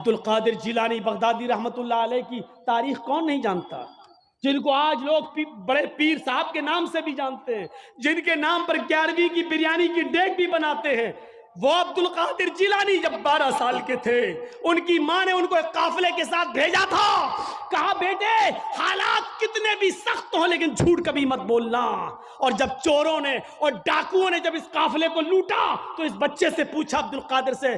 عبد القادر جیلانی بغدادی رحمت اللہ علیہ کی تاریخ کون نہیں جانتا، جن کو آج لوگ بڑے پیر صاحب کے نام سے بھی جانتے ہیں، جن کے نام پر 11ویں کی بریانی کی ڈیگ بھی بناتے ہیں۔ وہ عبد القادر جیلانی جب 12 سال کے تھے، ان کی ماں نے ان کو ایک قافلے کے ساتھ بھیجا تھا، کہا بیٹے حالات کتنے بھی سخت ہوں لیکن جھوٹ کبھی مت بولنا۔ اور جب چوروں نے اور ڈاکوؤں نے جب اس قافلے کو لوٹا تو اس بچے سے پوچھا عبد القادر سے،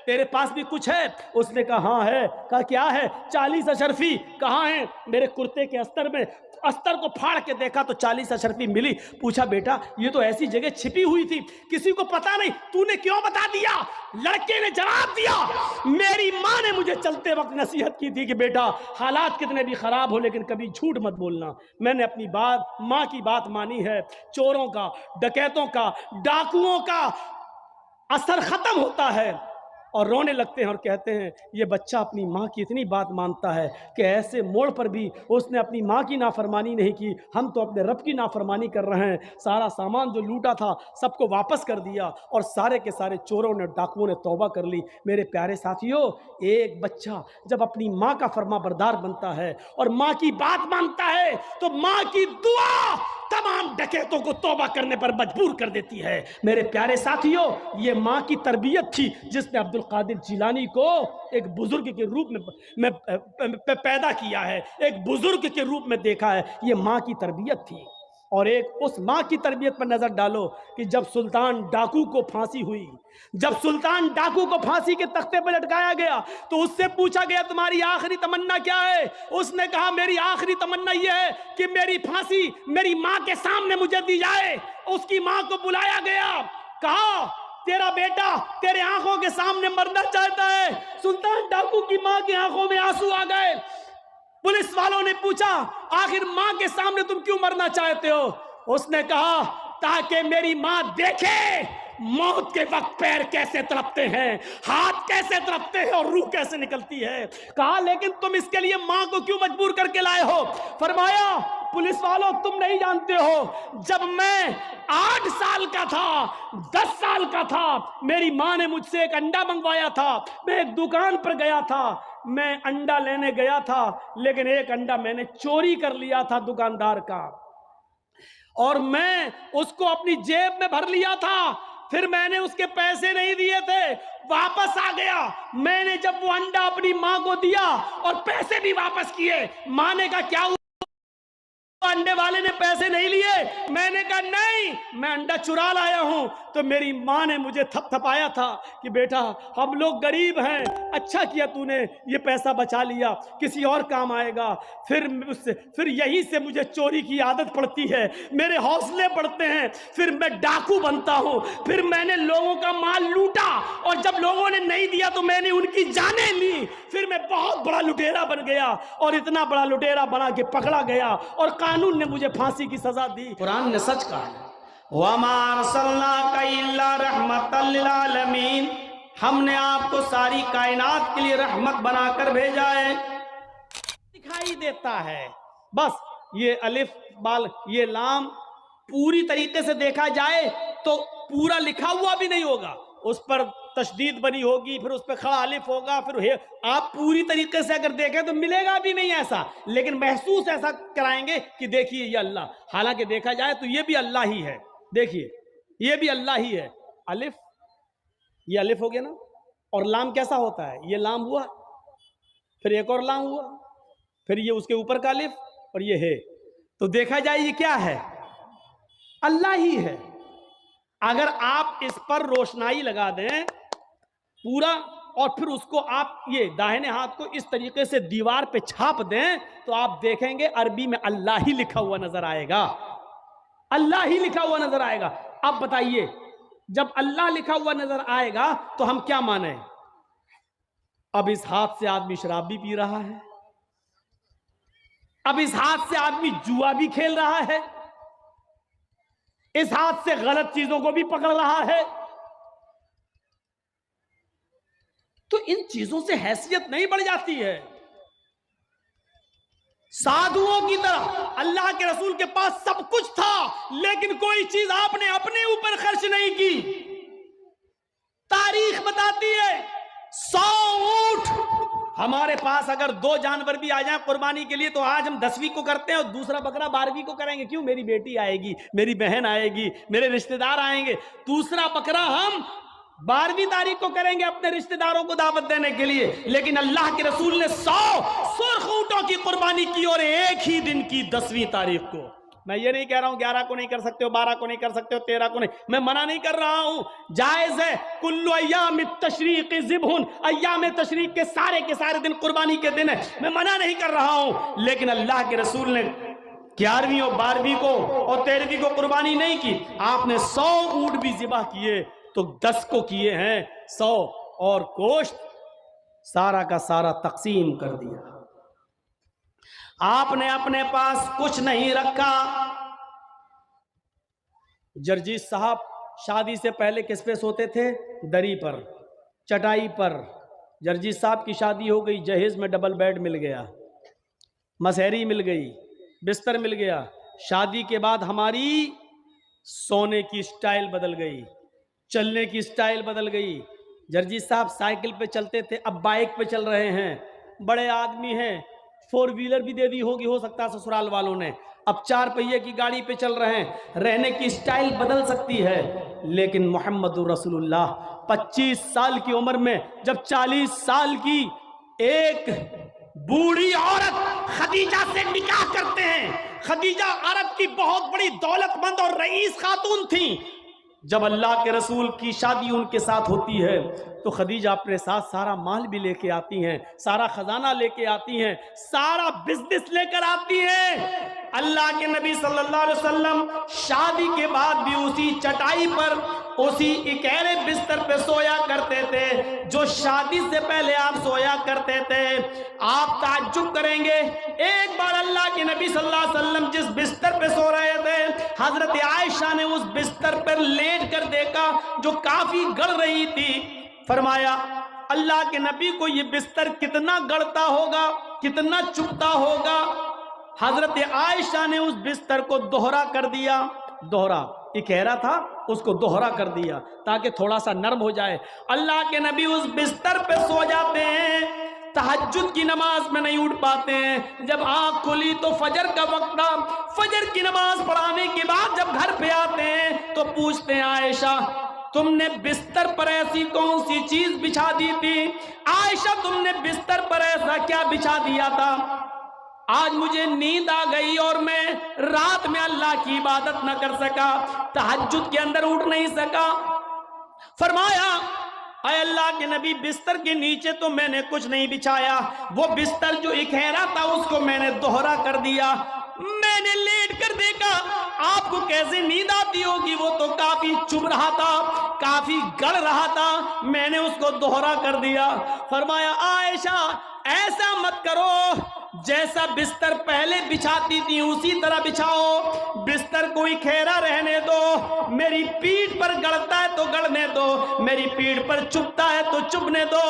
تیرے پاس بھی کچھ ہے؟ اس نے کہا ہاں ہے۔ کہا کیا ہے؟ 40 اشرفی۔ کہاں ہیں؟ میرے کرتے کے استر میں۔ استر کو پھاڑ کے دیکھا تو 40 اشرفی ملی۔ پوچھا بیٹا یہ تو ایسی جگہ چھپی ہوئی تھی، کسی کو پتا نہیں، تو نے کیوں بتا دیا؟ لڑکے نے جواب دیا، میری ماں نے مجھے چلتے وقت نصیحت کی تھی کہ بیٹا حالات کتنے بھی خراب ہو لیکن کبھی جھوٹ مت بولنا۔ میں نے اپنی بات، ماں کی بات مانی ہے۔ چوروں کا، ڈکیتوں کا، ڈاکوؤں کا اثر ختم ہوتا ہے اور رونے لگتے ہیں اور کہتے ہیں یہ بچہ اپنی ماں کی اتنی بات مانتا ہے کہ ایسے موڑ پر بھی اس نے اپنی ماں کی نافرمانی نہیں کی، ہم تو اپنے رب کی نافرمانی کر رہے ہیں۔ سارا سامان جو لوٹا تھا سب کو واپس کر دیا اور سارے کے سارے چوروں نے، ڈاکوؤں نے توبہ کر لی۔ میرے پیارے ساتھیوں، ایک بچہ جب اپنی ماں کا فرما بردار بنتا ہے اور ماں کی بات مانتا ہے تو ماں کی دعا تمام ڈکیتوں کو توبہ کرنے پر مجبور کر دیتی ہے۔ میرے پیارے ساتھیوں، یہ ماں کی تربیت تھی جس نے عبد القادر جیلانی کو ایک بزرگ کے روپ میں پیدا کیا ہے، ایک بزرگ کے روپ میں دیکھا ہے۔ یہ ماں کی تربیت تھی۔ اور ایک اس ماں کی تربیت پر نظر ڈالو کہ جب سلطان ڈاکو کو پھانسی ہوئی، جب سلطان ڈاکو کو پھانسی کے تختے پر لٹکایا گیا تو اس سے پوچھا گیا تمہاری آخری تمنا کیا ہے؟ اس نے کہا میری آخری تمنا یہ ہے کہ میری پھانسی میری ماں کے سامنے مجھے دی جائے۔ اس کی ماں کو بلایا گیا، کہا تیرا بیٹا تیرے آنکھوں کے سامنے مرنا چاہتا ہے۔ سلطان ڈاکو کی ماں کی آنکھوں میں آنسو آ گئے۔ پولیس والوں نے پوچھا آخر ماں کے سامنے تم کیوں مرنا چاہتے ہو؟ اس نے کہا تاکہ میری ماں دیکھے موت کے وقت پیر کیسے تڑپتے ہیں، ہاتھ کیسے تڑپتے ہیں اور روح کیسے نکلتی ہے۔ کہا لیکن تم اس کے لیے ماں کو کیوں مجبور کر کے لائے ہو؟ فرمایا پولیس والوں تم نہیں جانتے ہو، جب میں 8 سال کا تھا، 10 سال کا تھا، میری ماں نے مجھ سے ایک انڈا منگوایا تھا۔ میں ایک دکان پر گیا تھا، میں انڈا لینے گیا تھا لیکن ایک انڈا میں نے چوری کر لیا تھا دکاندار کا، اور میں اس کو اپنی جیب میں بھر لیا تھا۔ پھر میں نے اس کے پیسے نہیں دیے تھے، واپس آ گیا۔ میں نے جب وہ انڈا اپنی ماں کو دیا اور پیسے بھی واپس کیے، ماں نے کہا کیا انڈے والے نے پیسے نہیں لیے؟ میں نے کہا نہیں، میں انڈا چرا لایا ہوں۔ تو میری ماں نے مجھے تھپ تھپایا تھا کہ بیٹا ہم لوگ غریب ہیں، اچھا کیا تو نے یہ پیسہ بچا لیا، کسی اور کام آئے گا۔ پھر یہی سے مجھے چوری کی عادت پڑتی ہے، میرے حوصلے بڑھتے ہیں، پھر میں ڈاکو بنتا ہوں، پھر میں نے لوگوں کا مال لوٹا اور جب لوگوں نے نہیں دیا تو میں نے ان کی جانیں لی، پھر میں بہت بڑا لٹیرا بن گیا اور اتنا بڑا لٹیرا بنا کہ پکڑا گیا اور قانون نے مجھے پھانسی کی سزا دی۔ قرآن نے سچ کہا ہے وَمَا أَرْسَلْنَاكَ إِلَّا رَحْمَةً لِّلْعَالَمِينَ، ہم نے آپ کو ساری کائنات کے لیے رحمت بنا کر بھیجا ہے۔ دکھائی دیتا ہے بس یہ الف بال یہ لام پوری طریقے سے دیکھا جائے تو پورا لکھا ہوا بھی نہیں ہوگا، اس پر تشدید بنی ہوگی، پھر اس پہ کھڑا الف ہوگا، پھر آپ پوری طریقے سے اگر دیکھیں تو ملے گا بھی نہیں ایسا، لیکن محسوس ایسا کرائیں گے کہ دیکھیے یہ اللہ، حالانکہ دیکھا جائے تو یہ بھی اللہ ہی ہے۔ دیکھیے یہ بھی اللہ ہی ہے۔ الف، یہ الف ہو گیا نا، اور لام کیسا ہوتا ہے؟ یہ لام ہوا، پھر ایک اور لام ہوا، پھر یہ اس کے اوپر کا الف اور یہ ہے، تو دیکھا جائے یہ کیا ہے؟ اللہ ہی ہے۔ اگر آپ اس پر روشنائی لگا دیں پورا اور پھر اس کو آپ یہ داہنے ہاتھ کو اس طریقے سے دیوار پہ چھاپ دیں تو آپ دیکھیں گے عربی میں اللہ ہی لکھا ہوا نظر آئے گا، اللہ ہی لکھا ہوا نظر آئے گا۔ اب بتائیے جب اللہ لکھا ہوا نظر آئے گا تو ہم کیا مانیں؟ اب اس ہاتھ سے آدمی شراب بھی پی رہا ہے، اب اس ہاتھ سے آدمی جوا بھی کھیل رہا ہے، اس ہاتھ سے غلط چیزوں کو بھی پکڑ رہا ہے، تو ان چیزوں سے حیثیت نہیں بڑھ جاتی ہے؟ سادھوؤں کی طرح اللہ کے رسول کے پاس سب کچھ تھا لیکن کوئی چیز آپ نے اپنے اوپر خرچ نہیں کی۔ تاریخ بتاتی ہے 100 اونٹ ہمارے پاس اگر 2 جانور بھی آ جائیں قربانی کے لیے تو آج ہم 10ویں کو کرتے ہیں اور دوسرا بکرا 12ویں کو کریں گے. کیوں؟ میری بیٹی آئے گی, میری بہن آئے گی, میرے رشتہ دار آئیں گے. دوسرا بکرا ہم 12ویں تاریخ کو کریں گے اپنے رشتہ داروں کو دعوت دینے کے لیے. لیکن اللہ کے رسول نے 100 سرخ اونٹوں کی قربانی کی اور ایک ہی دن کی 10ویں تاریخ کو. میں یہ نہیں کہہ رہا ہوں 11 کو نہیں کر سکتے ہو, 12 کو نہیں کر سکتے ہو, 13 کو نہیں, میں منع نہیں کر رہا ہوں, جائز ہے. کل ایام التشریق ذبح, ایام تشریق کے سارے دن قربانی کے دن ہے, میں منع نہیں کر رہا ہوں. لیکن اللہ کے رسول نے 11ویں اور 12ویں کو اور 13ویں کو قربانی نہیں کی. آپ نے 100 اونٹ بھی ذبح کیے تو 10 کو کیے ہیں 100, اور گوشت سارا کا سارا تقسیم کر دیا. آپ نے اپنے پاس کچھ نہیں رکھا. جرجیت صاحب شادی سے پہلے کس پہ سوتے تھے؟ دری پر, چٹائی پر. جرجیت صاحب کی شادی ہو گئی, جہیز میں ڈبل بیڈ مل گیا, مسہری مل گئی, بستر مل گیا. شادی کے بعد ہماری سونے کی سٹائل بدل گئی, چلنے کی سٹائل بدل گئی. جرجیت صاحب سائیکل پہ چلتے تھے, اب بائک پہ چل رہے ہیں. بڑے آدمی ہیں, 4 ویلر بھی دے دی ہوگی ہو سکتا ہے سسرال والوں نے, اب 4 پہیے کی گاڑی پہ چل رہے ہیں. رہنے کی سٹائل بدل سکتی ہے, لیکن محمد رسول اللہ 25 سال کی عمر میں جب 40 سال کی ایک بوڑھی عورت خدیجہ سے نکاح کرتے ہیں. خدیجہ عرب کی بہت بڑی دولت مند اور رئیس خاتون تھیں. جب اللہ کے رسول کی شادی ان کے ساتھ ہوتی ہے تو خدیجہ اپنے ساتھ سارا مال بھی لے کے آتی ہیں, سارا خزانہ لے کے آتی ہیں, سارا بزنس لے کر آتی ہیں. اللہ کے نبی صلی اللہ علیہ وسلم شادی کے بعد بھی اسی چٹائی پر, اسی اکیلے بستر پہ سویا کرتے تھے جو شادی سے پہلے آپ سویا کرتے تھے. آپ تعجب کریں گے, ایک بار اللہ کے نبی صلی اللہ علیہ وسلم جس بستر پہ سو رہے تھے, حضرت عائشہ نے اس بستر پر لیٹ کر دیکھا جو کافی گڑ رہی تھی. فرمایا اللہ کے نبی کو یہ بستر کتنا گڑتا ہوگا, کتنا چپتا ہوگا. حضرت عائشہ نے اس بستر کو دوہرا کر دیا. دوہرا اکیرا تھا, اس کو دوہرا کر دیا تاکہ تھوڑا سا نرم ہو جائے. اللہ کے نبی اس بستر پہ سو جاتے ہیں, تہجد کی نماز میں نہیں اٹھ پاتے ہیں. جب آنکھ کھلی تو فجر کا وقت تھا. فجر کی نماز پڑھانے کے بعد جب گھر پہ آتے ہیں تو پوچھتے ہیں عائشہ تم نے بستر پر ایسی کون سی چیز بچھا دی تھی؟ عائشہ تم نے بستر پر ایسا کیا بچھا دیا تھا؟ آج مجھے نیند آ گئی اور میں رات میں اللہ کی عبادت نہ کر سکا, تہجد کے اندر اٹھ نہیں سکا. فرمایا اے اللہ کے نبی بستر کے نیچے تو میں نے کچھ نہیں بچھایا, وہ بستر جو اکھیرا تھا اس کو میں نے دوہرا کر دیا. میں نے لیٹ کر دیکھا, آپ کو کیسے نیند آتی ہوگی, وہ تو کافی چبھ رہا تھا, کافی گڑ رہا تھا, میں نے اس کو دوہرا کر دیا. فرمایا عائشہ ایسا مت کرو, جیسا بستر پہلے بچھاتی تھی اسی طرح بچھاؤ, بستر کو اکھیرا رہنے دو. میری پیٹھ پر گڑتا ہے تو گڑنے دو, میری پیٹھ پر چبھتا ہے تو چبھنے دو.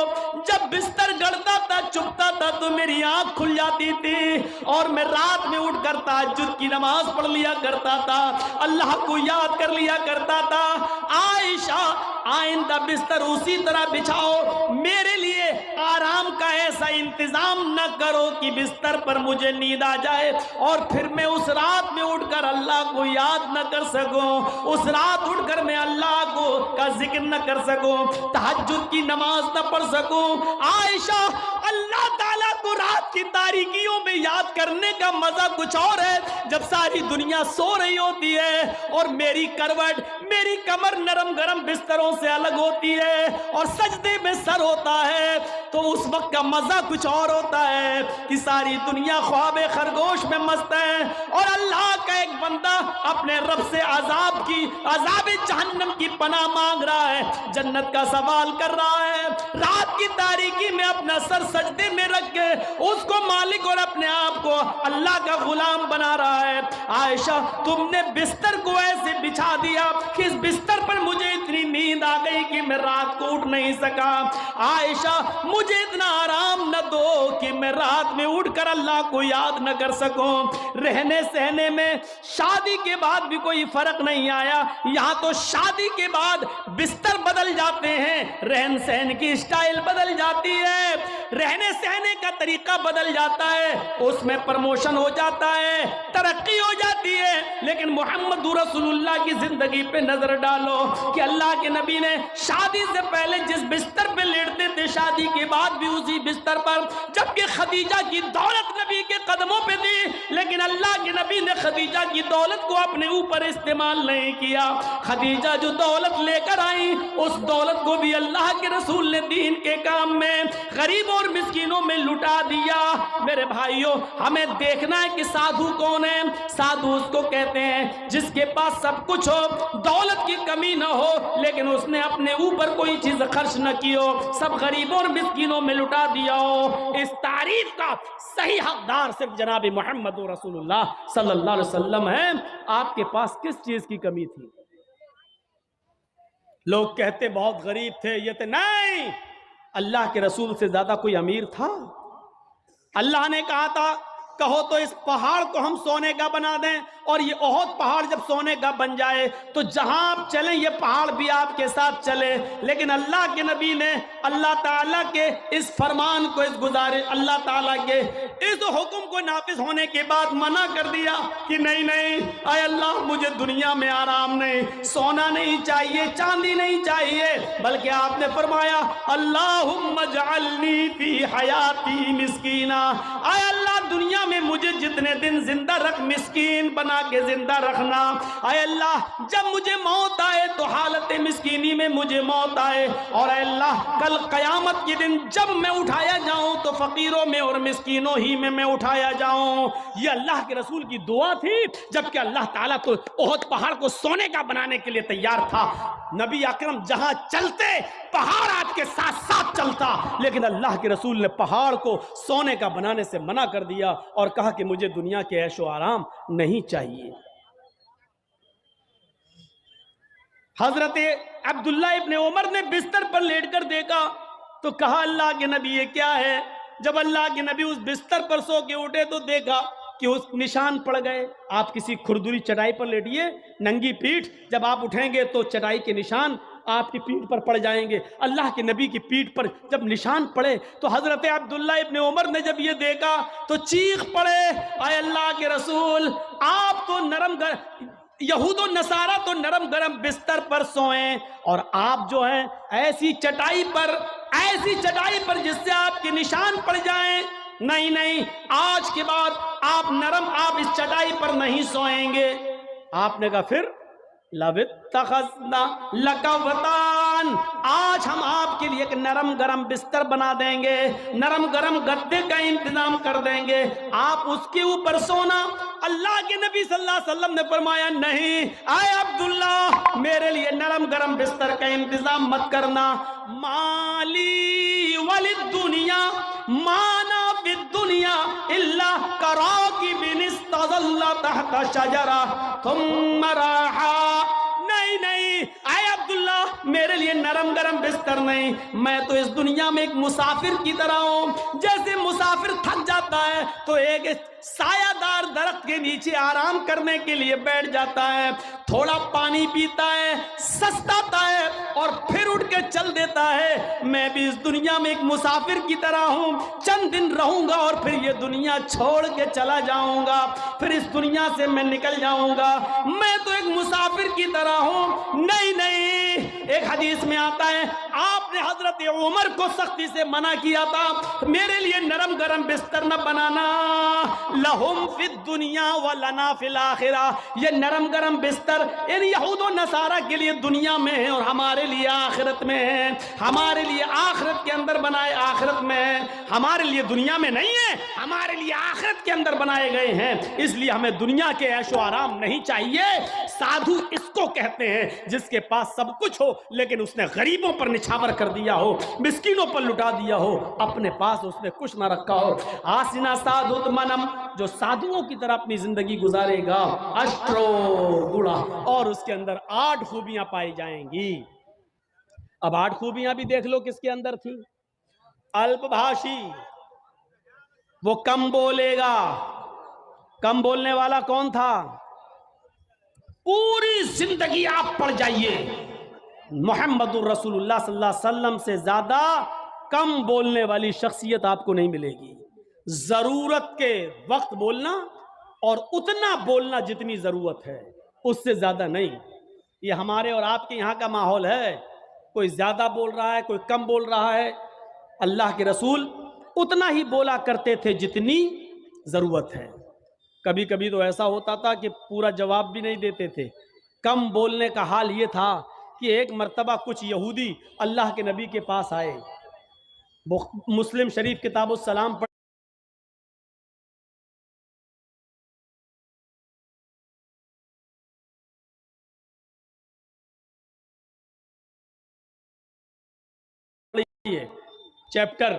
جب بستر گڑتا تھا چبھتا تھا تو میری آنکھ کھل جاتی تھی اور میں رات میں اٹھ کر تہجد کی نماز پڑھ لیا کرتا تھا, اللہ کو یاد کر لیا کرتا تھا. عائشہ آئندہ بستر اسی طرح بچھاؤ, میرے لیے آرام کا ایسا انتظام نہ کرو کہ بستر پر مجھے نیند آ جائے اور پھر میں اس رات میں اٹھ کر اللہ کو یاد نہ کر سکوں, اس رات اٹھ کر میں اللہ کو کا ذکر نہ کر سکوں, تہجد کی نماز نہ پڑھ سکوں. عائشہ اللہ تعالیٰ کو رات کی تاریکیوں میں یاد کرنے کا مزہ کچھ اور ہے جب ساری دنیا سو رہی ہوتی ہے اور میری کروٹ, میری کمر نرم گرم بستروں سے الگ ہوتی ہے اور سجدے میں سر ہوتا ہے, تو اس وقت کا مزہ کچھ اور ہوتا ہے کہ ساری دنیا خواب خرگوش میں مست ہے اور اللہ کا ایک بندہ اپنے رب سے عذاب جہنم کی پناہ مانگ رہا ہے, جنت کا سوال کر رہا ہے, رات کی تاریکی میں اپنا سر سجدے میں رکھ کے اس کو مالک اور اپنے آپ کو اللہ کا غلام بنا رہا ہے. عائشہ تم نے بستر کو ایسے بچھا دیا کہ اس بستر پر مجھے اتنی نیند آ گئی کہ میں رات کو اٹھ نہیں سکا. عائشہ مجھے اتنا آرام نہ دو کہ میں رات میں اٹھ کر اللہ کو یاد نہ کر سکو. رہنے سہنے میں شادی کے بعد بھی کوئی فرق نہیں آیا. یہاں تو شادی کے بعد بستر بدل جاتے ہیں, رہن سہن کی اسٹائل بدل جاتی ہے, رہنے سہنے کا طریقہ بدل جاتا ہے, اس میں پروموشن ہو جاتا ہے, ترقی ہو جاتی ہے. لیکن محمد رسول اللہ کی زندگی پہ نظر ڈالو کہ اللہ کے نبی نے شادی سے پہلے جس بستر پہ لیٹتے تھے, شادی کے بعد بھی اسی بستر پر, جبکہ خدیجہ کی دولت نبی کے قدموں پہ تھی, لیکن اللہ کے نبی نے خدیجہ کی دولت کو اپنے اوپر استعمال نہیں کیا. خدیجہ جو دولت لے کر آئی, اس دولت کو بھی اللہ کے رسول نے دین کے کام میں, غریبوں اور مسکینوں میں لٹا دیا. میرے بھائیوں, ہمیں دیکھنا ہے کہ سادھو کون ہے. سادھو اس کو کہتے ہیں جس کے پاس سب کچھ ہو, دولت کی کمی نہ ہو, لیکن اس نے اپنے اوپر کوئی چیز خرچ نہ کی ہو, سب غریبوں اور مسکینوں میں لٹا دیا ہو. اس تعریف کا صحیح حقدار صرف جناب محمد رسول اللہ صلی اللہ علیہ وسلم ہے. آپ کے پاس کس چیز کی کمی تھی؟ لوگ کہتے بہت غریب تھے, یہ تھے. نہیں, اللہ کے رسول سے زیادہ کوئی امیر تھا؟ اللہ نے کہا تھا کہو تو اس پہاڑ کو ہم سونے کا بنا دیں, اور یہ احد پہاڑ جب سونے کا بن جائے تو جہاں آپ چلیں یہ پہاڑ بھی آپ کے ساتھ چلے. لیکن اللہ کے نبی نے اللہ تعالیٰ کے اس فرمان کو, اس گزارش, اللہ تعالیٰ کے اس حکم کو نافذ ہونے کے بعد منع کر دیا کہ نہیں نہیں, اے اللہ مجھے دنیا میں آرام نہیں, سونا نہیں چاہیے, چاندی نہیں چاہیے, بلکہ آپ نے فرمایا اللہم اجعلنی فی حیاتی مسکینا, اے اللہ دنیا میں مجھے جتنے دن زندہ رکھ, مسکین بنا کے زندہ رکھنا. اے اللہ جب مجھے موت آئے تو حالت مسکینی میں مجھے موت آئے, اور اے اللہ کل قیامت کے دن جب میں اٹھایا جاؤں تو فقیروں میں اور مسکینوں ہی میں اٹھایا جاؤں. یہ اللہ کے رسول کی دعا تھی, جبکہ اللہ تعالیٰ تو احد پہاڑ کو سونے کا بنانے کے لیے تیار تھا. نبی اکرم جہاں چلتے پہاڑ آپ کے ساتھ ساتھ چلتا, لیکن اللہ کے رسول نے پہاڑ کو سونے کا بنانے سے منع کر دیا اور کہا کہ مجھے دنیا کے عیش و آرام نہیں چاہیے. حضرت عبداللہ ابن عمر نے بستر پر لیٹ کر دیکھا تو کہا اللہ کے نبی یہ کیا ہے؟ جب اللہ کے نبی اس بستر پر سو کے اٹھے تو دیکھا کہ اس نشان پڑ گئے. آپ کسی کھردری چٹائی پر لیٹیے, ننگی پیٹھ, جب آپ اٹھیں گے تو چٹائی کے نشان آپ کی پیٹھ پر پڑ جائیں گے. اللہ کے نبی کی پیٹھ پر جب نشان پڑے تو حضرت عبداللہ ابن عمر نے جب یہ دیکھا تو چیخ پڑے, اے اللہ کے رسول آپ تو یہود و نصارہ تو نرم گرم بستر پر سوئیں, اور آپ جو ہیں ایسی چٹائی پر جس سے آپ کے نشان پڑ جائیں. نہیں نہیں, آج کے بعد آپ اس چٹائی پر نہیں سوئیں گے. آپ نے کہا پھر لَوِتَّخَذْنَا لَكَ وَطَانٍ, آج ہم آپ کے لیے ایک نرم گرم بستر بنا دیں گے, نرم گرم گدے کا انتظام کر دیں گے, آپ اس کے اوپر سونا. اللہ کے نبی صلی اللہ علیہ وسلم نے فرمایا نہیں, اے عبداللہ میرے لیے نرم گرم بستر کا انتظام مت کرنا. مالی وللدنیا مانا فی الدنیا الا کراکب استظل تحت شجرہ ثم راحا. نہیں, اے عبداللہ میرے لیے نرم گرم بستر نہیں, میں تو اس دنیا میں ایک مسافر کی طرح ہوں. جیسے مسافر تھک جاتا ہے تو ایک سایہ دار درخت کے نیچے آرام کرنے کے لیے بیٹھ جاتا ہے, تھوڑا پانی پیتا ہے, سستاتا ہے اور پھر اٹھ کے چل دیتا ہے. میں بھی اس دنیا میں ایک مسافر کی طرح ہوں, چند دن رہوں گا اور پھر یہ دنیا چھوڑ کے چلا جاؤں گا, پھر اس دنیا سے میں نکل جاؤں گا. میں تو ایک مسافر کی طرح ہوں. نہیں, ایک حدیث میں آتا ہے آپ نے حضرت عمر کو سختی سے منع کیا تھا, میرے لیے نرم گرم بستر نہ بنانا. لہم فی الدنیا ولنا فی الاخرہ, یہ نرم گرم بستر ان یہود و نصارہ کے لیے دنیا میں ہے اور ہمارے لیے آخرت میں ہے. ہمارے لیے آخرت کے اندر بنائے, آخرت میں ہے, ہمارے لیے دنیا میں نہیں ہے, ہمارے لیے آخرت کے اندر بنائے گئے ہیں. اس لیے ہمیں دنیا کے عیش و آرام نہیں چاہیے. سادھو اس کو کہتے ہیں جس کے پاس سب کچھ ہو لیکن اس نے غریبوں پر نچھاور کر دیا ہو, مسکینوں پر لٹا دیا ہو, اپنے پاس اس نے کچھ نہ رکھا ہو. آسنا سادھو منم, جو سادھوؤں کی طرح اپنی زندگی گزارے گا, اشٹرو گڑا, اور اس کے اندر 8 خوبیاں پائی جائیں گی. اب 8 خوبیاں بھی دیکھ لو کس کے اندر تھی. الپ بھاشی, وہ کم بولے گا. کم بولنے والا کون تھا؟ پوری زندگی آپ پڑھ جائیے، محمد الرسول اللہ صلی اللہ علیہ وسلم سے زیادہ کم بولنے والی شخصیت آپ کو نہیں ملے گی. ضرورت کے وقت بولنا اور اتنا بولنا جتنی ضرورت ہے، اس سے زیادہ نہیں. یہ ہمارے اور آپ کے یہاں کا ماحول ہے، کوئی زیادہ بول رہا ہے، کوئی کم بول رہا ہے. اللہ کے رسول اتنا ہی بولا کرتے تھے جتنی ضرورت ہے. کبھی کبھی تو ایسا ہوتا تھا کہ پورا جواب بھی نہیں دیتے تھے. کم بولنے کا حال یہ تھا کہ ایک مرتبہ کچھ یہودی اللہ کے نبی کے پاس آئے. مسلم شریف کتاب السلام پڑھ چیپٹر.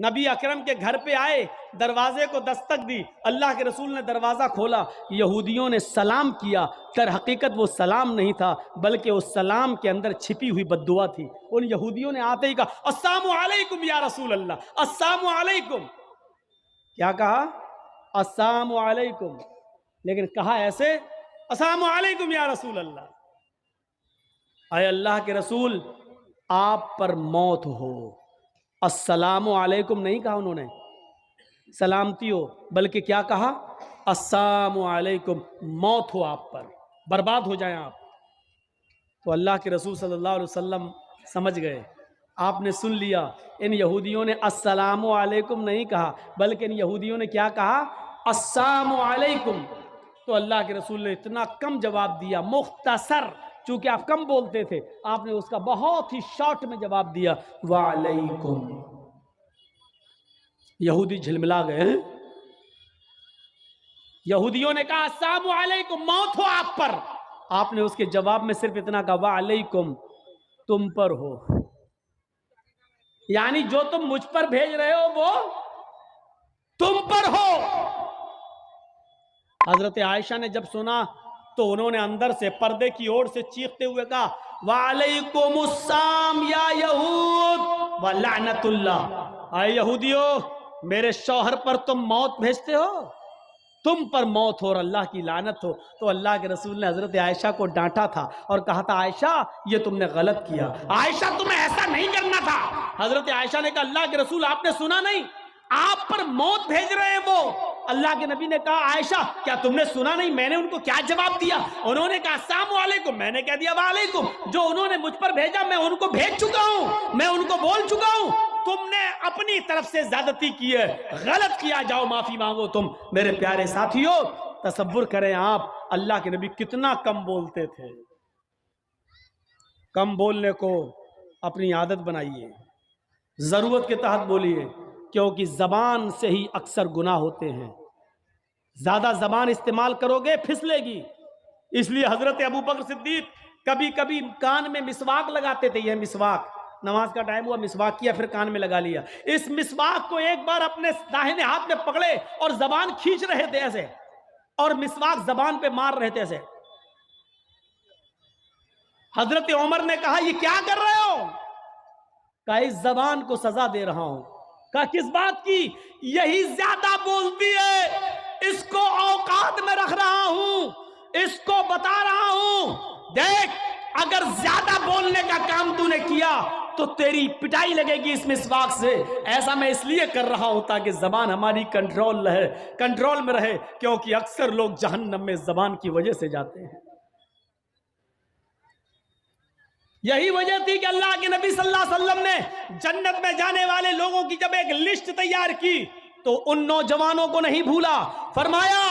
نبی اکرم کے گھر پہ آئے، دروازے کو دستک دی، اللہ کے رسول نے دروازہ کھولا، یہودیوں نے سلام کیا. در حقیقت وہ سلام نہیں تھا، بلکہ اس سلام کے اندر چھپی ہوئی بد دعا تھی. ان یہودیوں نے آتے ہی کہا السلام علیکم یا رسول اللہ، السلام علیکم. کیا کہا؟ السلام علیکم. لیکن کہا ایسے، السلام علیکم یا رسول اللہ. اے اللہ کے رسول، آپ پر موت ہو. السلام علیکم نہیں کہا انہوں نے سلامتی ہو، بلکہ کیا کہا؟ السلام علیکم، موت ہو آپ پر، برباد ہو جائیں آپ. تو اللہ کے رسول صلی اللہ علیہ وسلم سمجھ گئے، آپ نے سن لیا. ان یہودیوں نے السلام علیکم نہیں کہا، بلکہ ان یہودیوں نے کیا کہا؟ السلام علیکم. تو اللہ کے رسول نے اتنا کم جواب دیا، مختصر، چونکہ آپ کم بولتے تھے، آپ نے اس کا بہت ہی شارٹ میں جواب دیا، وعلیکم. یہودی جھلملا گئے. یہودیوں نے کہا السلام علیکم، موت ہو آپ پر. آپ نے اس کے جواب میں صرف اتنا کہا وعلیکم، تم پر ہو. یعنی جو تم مجھ پر بھیج رہے ہو وہ تم پر ہو. حضرت عائشہ نے جب سنا تو انہوں نے اندر سے پردے کی اور سے چیختے ہوئے کہا وعلیکم السلام یا یہود ولعنت اللہ. اے یہودیو، میرے شوہر پر تم موت بھیجتے ہو، تم پر موت ہو اور اللہ کی لعنت ہو. تو اللہ کے رسول نے حضرت عائشہ کو ڈانٹا تھا اور کہا تھا عائشہ یہ تم نے غلط کیا، عائشہ تمہیں ایسا نہیں کرنا تھا. حضرت عائشہ نے کہا اللہ کے رسول آپ نے سنا نہیں، آپ پر موت بھیج رہے ہیں وہ. اللہ کے نبی نے کہا عائشہ کیا تم نے سنا نہیں میں نے ان کو کیا جواب دیا؟ انہوں نے کہا السلام علیکم، میں نے کہہ دیا وعلیکم. جو انہوں نے مجھ پر بھیجا میں ان کو بھیج چکا ہوں، میں ان کو بول چکا ہوں. تم نے اپنی طرف سے زیادتی کی ہے، غلط کیا، جاؤ معافی مانگو. تم میرے پیارے ساتھیو تصور کریں آپ اللہ کے نبی کتنا کم بولتے تھے. کم بولنے کو اپنی عادت بنائیے، ضرورت کے تحت بولیے، کیونکہ زبان سے ہی اکثر گناہ ہوتے ہیں. زیادہ زبان استعمال کرو گے پھسلے گی. اس لیے حضرت ابو بکر صدیق کبھی کبھی کان میں مسواک لگاتے تھے. یہ مسواک، نماز کا ٹائم ہوا مسواک کیا پھر کان میں لگا لیا. اس مسواک کو ایک بار اپنے داہنے ہاتھ میں پکڑے اور زبان کھینچ رہے تھے ایسے، اور مسواک زبان پہ مار رہے تھے ایسے. حضرت عمر نے کہا یہ کیا کر رہے ہو؟ کہا اس زبان کو سزا دے رہا ہوں. کہا کس بات کی؟ یہی زیادہ بولتی ہے، اس کو اوقات میں رکھ رہا ہوں، اس کو بتا رہا ہوں دیکھ اگر زیادہ بولنے کا کام تو نے کیا تو تیری پٹائی لگے گی اس مسواک سے. ایسا میں اس لیے کر رہا ہوں تاکہ زبان ہماری کنٹرول میں رہے، کیونکہ اکثر لوگ جہنم میں زبان کی وجہ سے جاتے ہیں. یہی وجہ تھی کہ اللہ کے نبی صلی اللہ علیہ وسلم نے جنت میں جانے والے لوگوں کی جب ایک لسٹ تیار کی تو ان نوجوانوں کو نہیں بھولا. فرمایا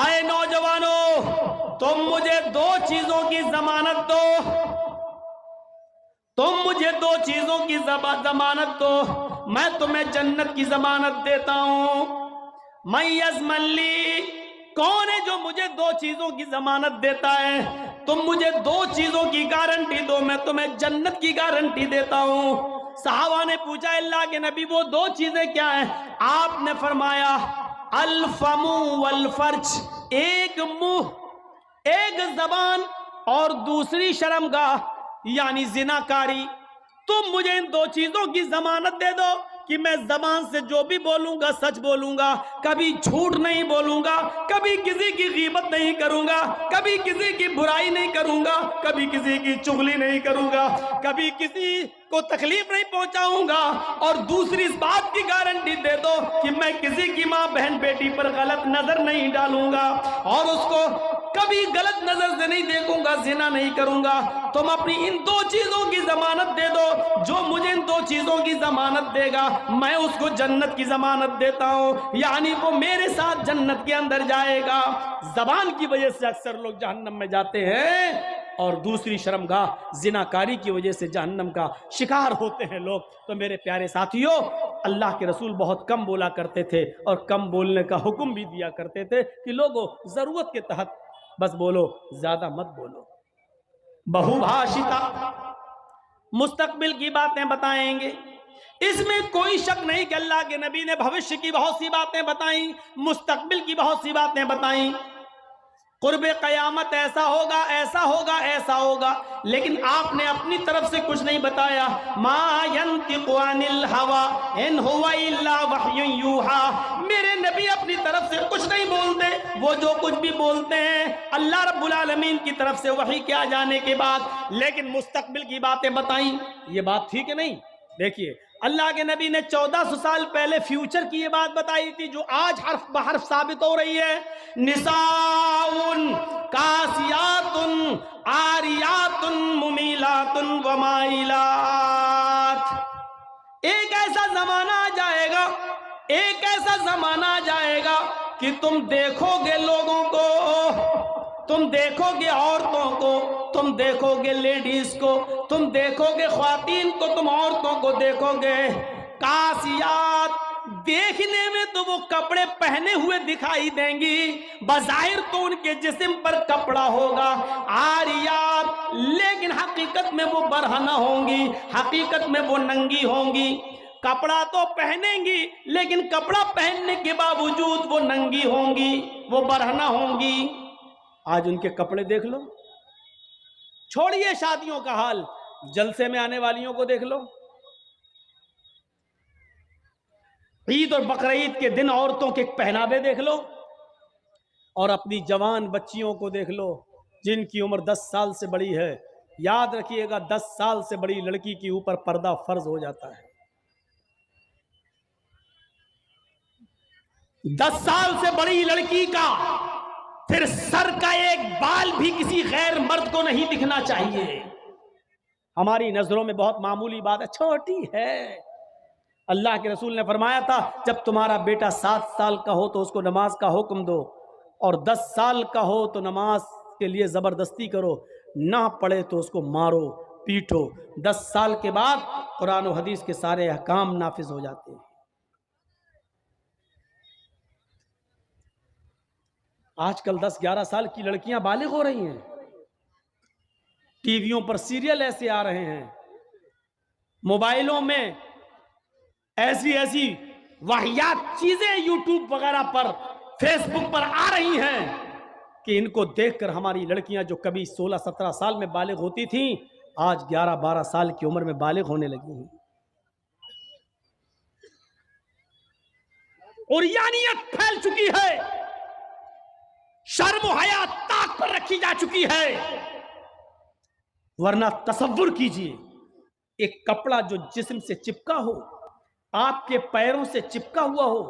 آئے نوجوانوں، تم مجھے دو چیزوں کی ضمانت دو، تم مجھے دو چیزوں کی ضمانت دو، میں تمہیں جنت کی ضمانت دیتا ہوں. من یضمن لی، کون ہے جو مجھے دو چیزوں کی ضمانت دیتا ہے؟ تم مجھے دو چیزوں کی گارنٹی دو، میں تمہیں جنت کی گارنٹی دیتا ہوں. صحابہ نے پوچھا اللہ کے نبی وہ دو چیزیں کیا ہیں؟ آپ نے فرمایا الفم والفرج، ایک منہ، ایک زبان، اور دوسری شرمگاہ یعنی زنا کاری. تم مجھے ان دو چیزوں کی ضمانت دے دو، کہ میں زبان سے جو بھی بولوں گا سچ بولوں گا، کبھی جھوٹ نہیں بولوں گا، کبھی کسی کی غیبت نہیں کروں گا، کبھی کسی کی برائی نہیں کروں گا، کبھی کسی کی چغلی نہیں کروں گا، کبھی کسی کو تکلیف نہیں پہنچاؤں گا، اور دوسری اس بات کی گارنٹی دے دو کہ میں کسی کی ماں بہن بیٹی پر غلط نظر نہیں ڈالوں گا، اور اس کو کبھی غلط نظر سے نہیں دیکھوں گا، زنا نہیں کروں گا۔ تم اپنی ان دو چیزوں کی ضمانت دے دو، جو مجھے ان دو چیزوں کی ضمانت دے گا میں اس کو جنت کی ضمانت دیتا ہوں، یعنی وہ میرے ساتھ جنت کے اندر جائے گا۔ زبان کی وجہ سے اکثر لوگ جہنم میں جاتے ہیں، اور دوسری شرمگاہ زناکاری کی وجہ سے جہنم کا شکار ہوتے ہیں لوگ۔ تو میرے پیارے ساتھیوں، اللہ کے رسول بہت کم بولا کرتے تھے، اور کم بولنے کا حکم بھی دیا کرتے تھے کہ لوگوں ضرورت کے تحت بس بولو، زیادہ مت بولو۔ بہو بھاشتا، مستقبل کی باتیں بتائیں گے، اس میں کوئی شک نہیں کہ اللہ کے نبی نے بھوشیہ کی بہت سی باتیں بتائیں، مستقبل کی بہت سی باتیں بتائیں، قرب قیامت ایسا ہوگا، ایسا ہوگا، ایسا ہوگا، لیکن آپ نے اپنی طرف سے کچھ نہیں بتایا۔ ما ينطق عن الهوى ان هو الا وحی یوحی، میرے نبی اپنی طرف سے کچھ نہیں بولتے، وہ جو کچھ بھی بولتے ہیں اللہ رب العالمین کی طرف سے وحی کے آ جانے کے بعد۔ لیکن مستقبل کی باتیں بتائیں، یہ بات ٹھیک ہے نہیں؟ دیکھیے، اللہ کے نبی نے 1400 سال پہلے فیوچر کی یہ بات بتائی تھی، جو آج حرف بحرف ثابت ہو رہی ہے۔ نساء کاسیات عاریات ممیلات ومائلات۔ ایک ایسا زمانہ آ جائے گا، ایک ایسا زمانہ آ جائے گا کہ تم دیکھو گے لوگوں کو، تم دیکھو گے عورتوں کو، تم دیکھو گے لیڈیز کو، تم دیکھو گے خواتین کو، تم عورتوں کو دیکھو گے کاسیات، دیکھنے میں تو وہ کپڑے پہنے ہوئے دکھائی دیں گی، بظاہر تو ان کے جسم پر کپڑا ہوگا، عاریات، لیکن حقیقت میں وہ برہنہ ہوں گی، حقیقت میں وہ ننگی ہوں گی۔ کپڑا تو پہنیں گی، لیکن کپڑا پہننے کے باوجود وہ ننگی ہوں گی، وہ برہنہ ہوں گی۔ آج ان کے کپڑے دیکھ لو، چھوڑیے شادیوں کا حال، جلسے میں آنے والیوں کو دیکھ لو، عید اور بقرعید کے دن عورتوں کے پہناوے دیکھ لو، اور اپنی جوان بچیوں کو دیکھ لو جن کی عمر 10 سال سے بڑی ہے۔ یاد رکھیے گا، 10 سال سے بڑی لڑکی کے اوپر پردہ فرض ہو جاتا ہے۔ 10 سال سے بڑی لڑکی کا پھر سر کا ایک بال بھی کسی غیر مرد کو نہیں دکھنا چاہیے۔ ہماری نظروں میں بہت معمولی بات ہے، چھوٹی ہے۔ اللہ کے رسول نے فرمایا تھا، جب تمہارا بیٹا 7 سال کا ہو تو اس کو نماز کا حکم دو، اور 10 سال کا ہو تو نماز کے لیے زبردستی کرو، نہ پڑھے تو اس کو مارو پیٹو۔ 10 سال کے بعد قرآن و حدیث کے سارے احکام نافذ ہو جاتے ہیں۔ آج کل 10-11 سال کی لڑکیاں بالغ ہو رہی ہیں، ٹی ویوں پر سیریل ایسے آ رہے ہیں، موبائلوں میں ایسی ایسی واہیات چیزیں یوٹیوب وغیرہ پر، فیس بک پر آ رہی ہیں کہ ان کو دیکھ کر ہماری لڑکیاں جو کبھی 16-17 سال میں بالغ ہوتی تھیں، آج 11-12 سال کی عمر میں بالغ ہونے لگی ہیں۔ عریانیت پھیل چکی ہے، شرم و حیا طاق پر رکھی جا چکی ہے۔ ورنہ تصور کیجئے، ایک کپڑا جو جسم سے چپکا ہو، آپ کے پیروں سے چپکا ہوا ہو،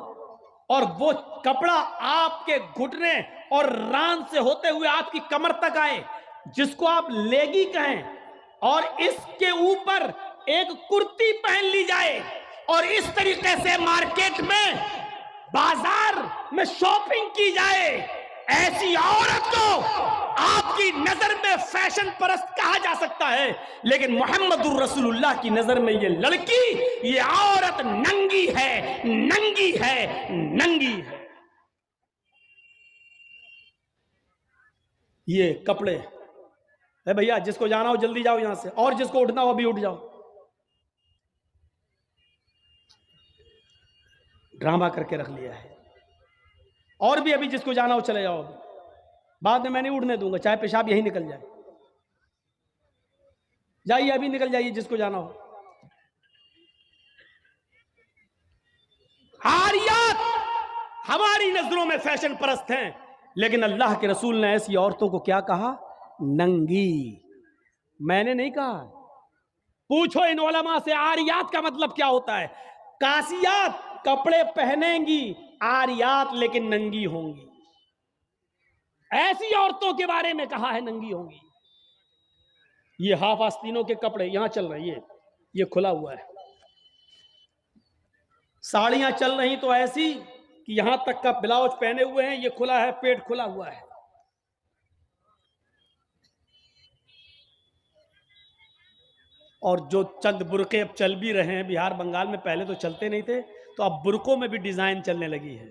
اور وہ کپڑا آپ کے گھٹنے اور ران سے ہوتے ہوئے آپ کی کمر تک آئے، جس کو آپ لیگی کہیں، اور اس کے اوپر ایک کرتی پہن لی جائے، اور اس طریقے سے مارکیٹ میں، بازار میں شاپنگ کی جائے، ایسی عورت کو آپ کی نظر میں فیشن پرست کہا جا سکتا ہے، لیکن محمد الرسول اللہ کی نظر میں یہ لڑکی، یہ عورت ننگی ہے، ننگی ہے، ننگی ہے۔ یہ کپڑے، اے بھیا جس کو جانا ہو جلدی جاؤ یہاں سے، اور جس کو اٹھنا ہو ابھی اٹھ جاؤ۔ ڈرامہ کر کے رکھ لیا ہے، اور بھی ابھی جس کو جانا ہو چلے جاؤ، بعد میں نہیں اڑنے دوں گا، چاہے پیشاب یہی نکل جائے، جائیے ابھی نکل جائیے جس کو جانا ہو۔ ہماری نظروں میں فیشن پرست ہیں، لیکن اللہ کے رسول نے ایسی عورتوں کو کیا کہا؟ ننگی۔ میں نے نہیں کہا، پوچھو ان علماء سے عاریات کا مطلب کیا ہوتا ہے۔ کاسیات کپڑے پہنیں گی، عاریات لیکن ننگی ہوں گی۔ ایسی عورتوں کے بارے میں کہا ہے ننگی ہوں گی۔ یہ ہاف آستینوں کے کپڑے یہاں چل رہی ہے، یہ کھلا ہوا ہے۔ ساڑیاں چل رہی تو ایسی کہ یہاں تک کا بلاؤز پہنے ہوئے ہیں، یہ کھلا ہے، پیٹ کھلا ہوا ہے۔ اور جو چند برقعے اب چل بھی رہے ہیں بہار بنگال میں، پہلے تو چلتے نہیں تھے، تو اب برقعوں میں بھی ڈیزائن چلنے لگی ہے۔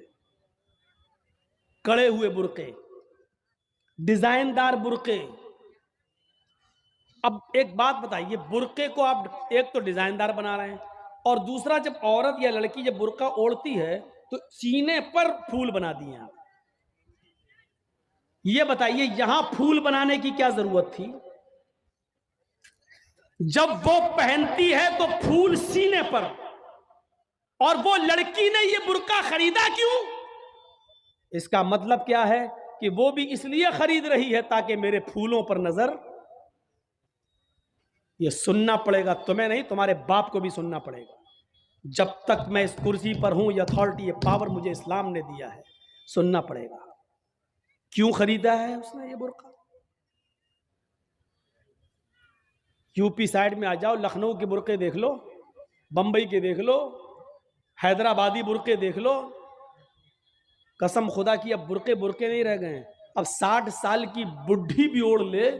کڑے ہوئے برقعے، ڈیزائن دار برقعے۔ اب ایک بات بتائیے، برقعے کو آپ ایک تو ڈیزائن دار بنا رہے ہیں، اور دوسرا جب عورت یا لڑکی جب برقع اوڑھتی ہے تو سینے پر پھول بنا دیے آپ۔ یہ بتائیے یہاں پھول بنانے کی کیا ضرورت تھی؟ جب وہ پہنتی ہے تو پھول سینے پر، اور وہ لڑکی نے یہ برقع خریدا کیوں؟ اس کا مطلب کیا ہے کہ وہ بھی اس لیے خرید رہی ہے تاکہ میرے پھولوں پر نظر۔ یہ سننا پڑے گا، تمہیں نہیں، تمہارے باپ کو بھی سننا پڑے گا۔ جب تک میں اس کرسی پر ہوں، یہ اتھارٹی، یہ پاور مجھے اسلام نے دیا ہے، سننا پڑے گا۔ کیوں خریدا ہے اس نے یہ برقع؟ یو پی سائڈ میں آ جاؤ، لکھنؤ کے برقعے دیکھ لو، بمبئی کے دیکھ لو، حیدرآبادی برقعے دیکھ لو۔ قسم خدا کی اب برقعے نہیں رہ گئے ہیں۔ اب 60 سال کی بڈھی بھی اوڑھ لے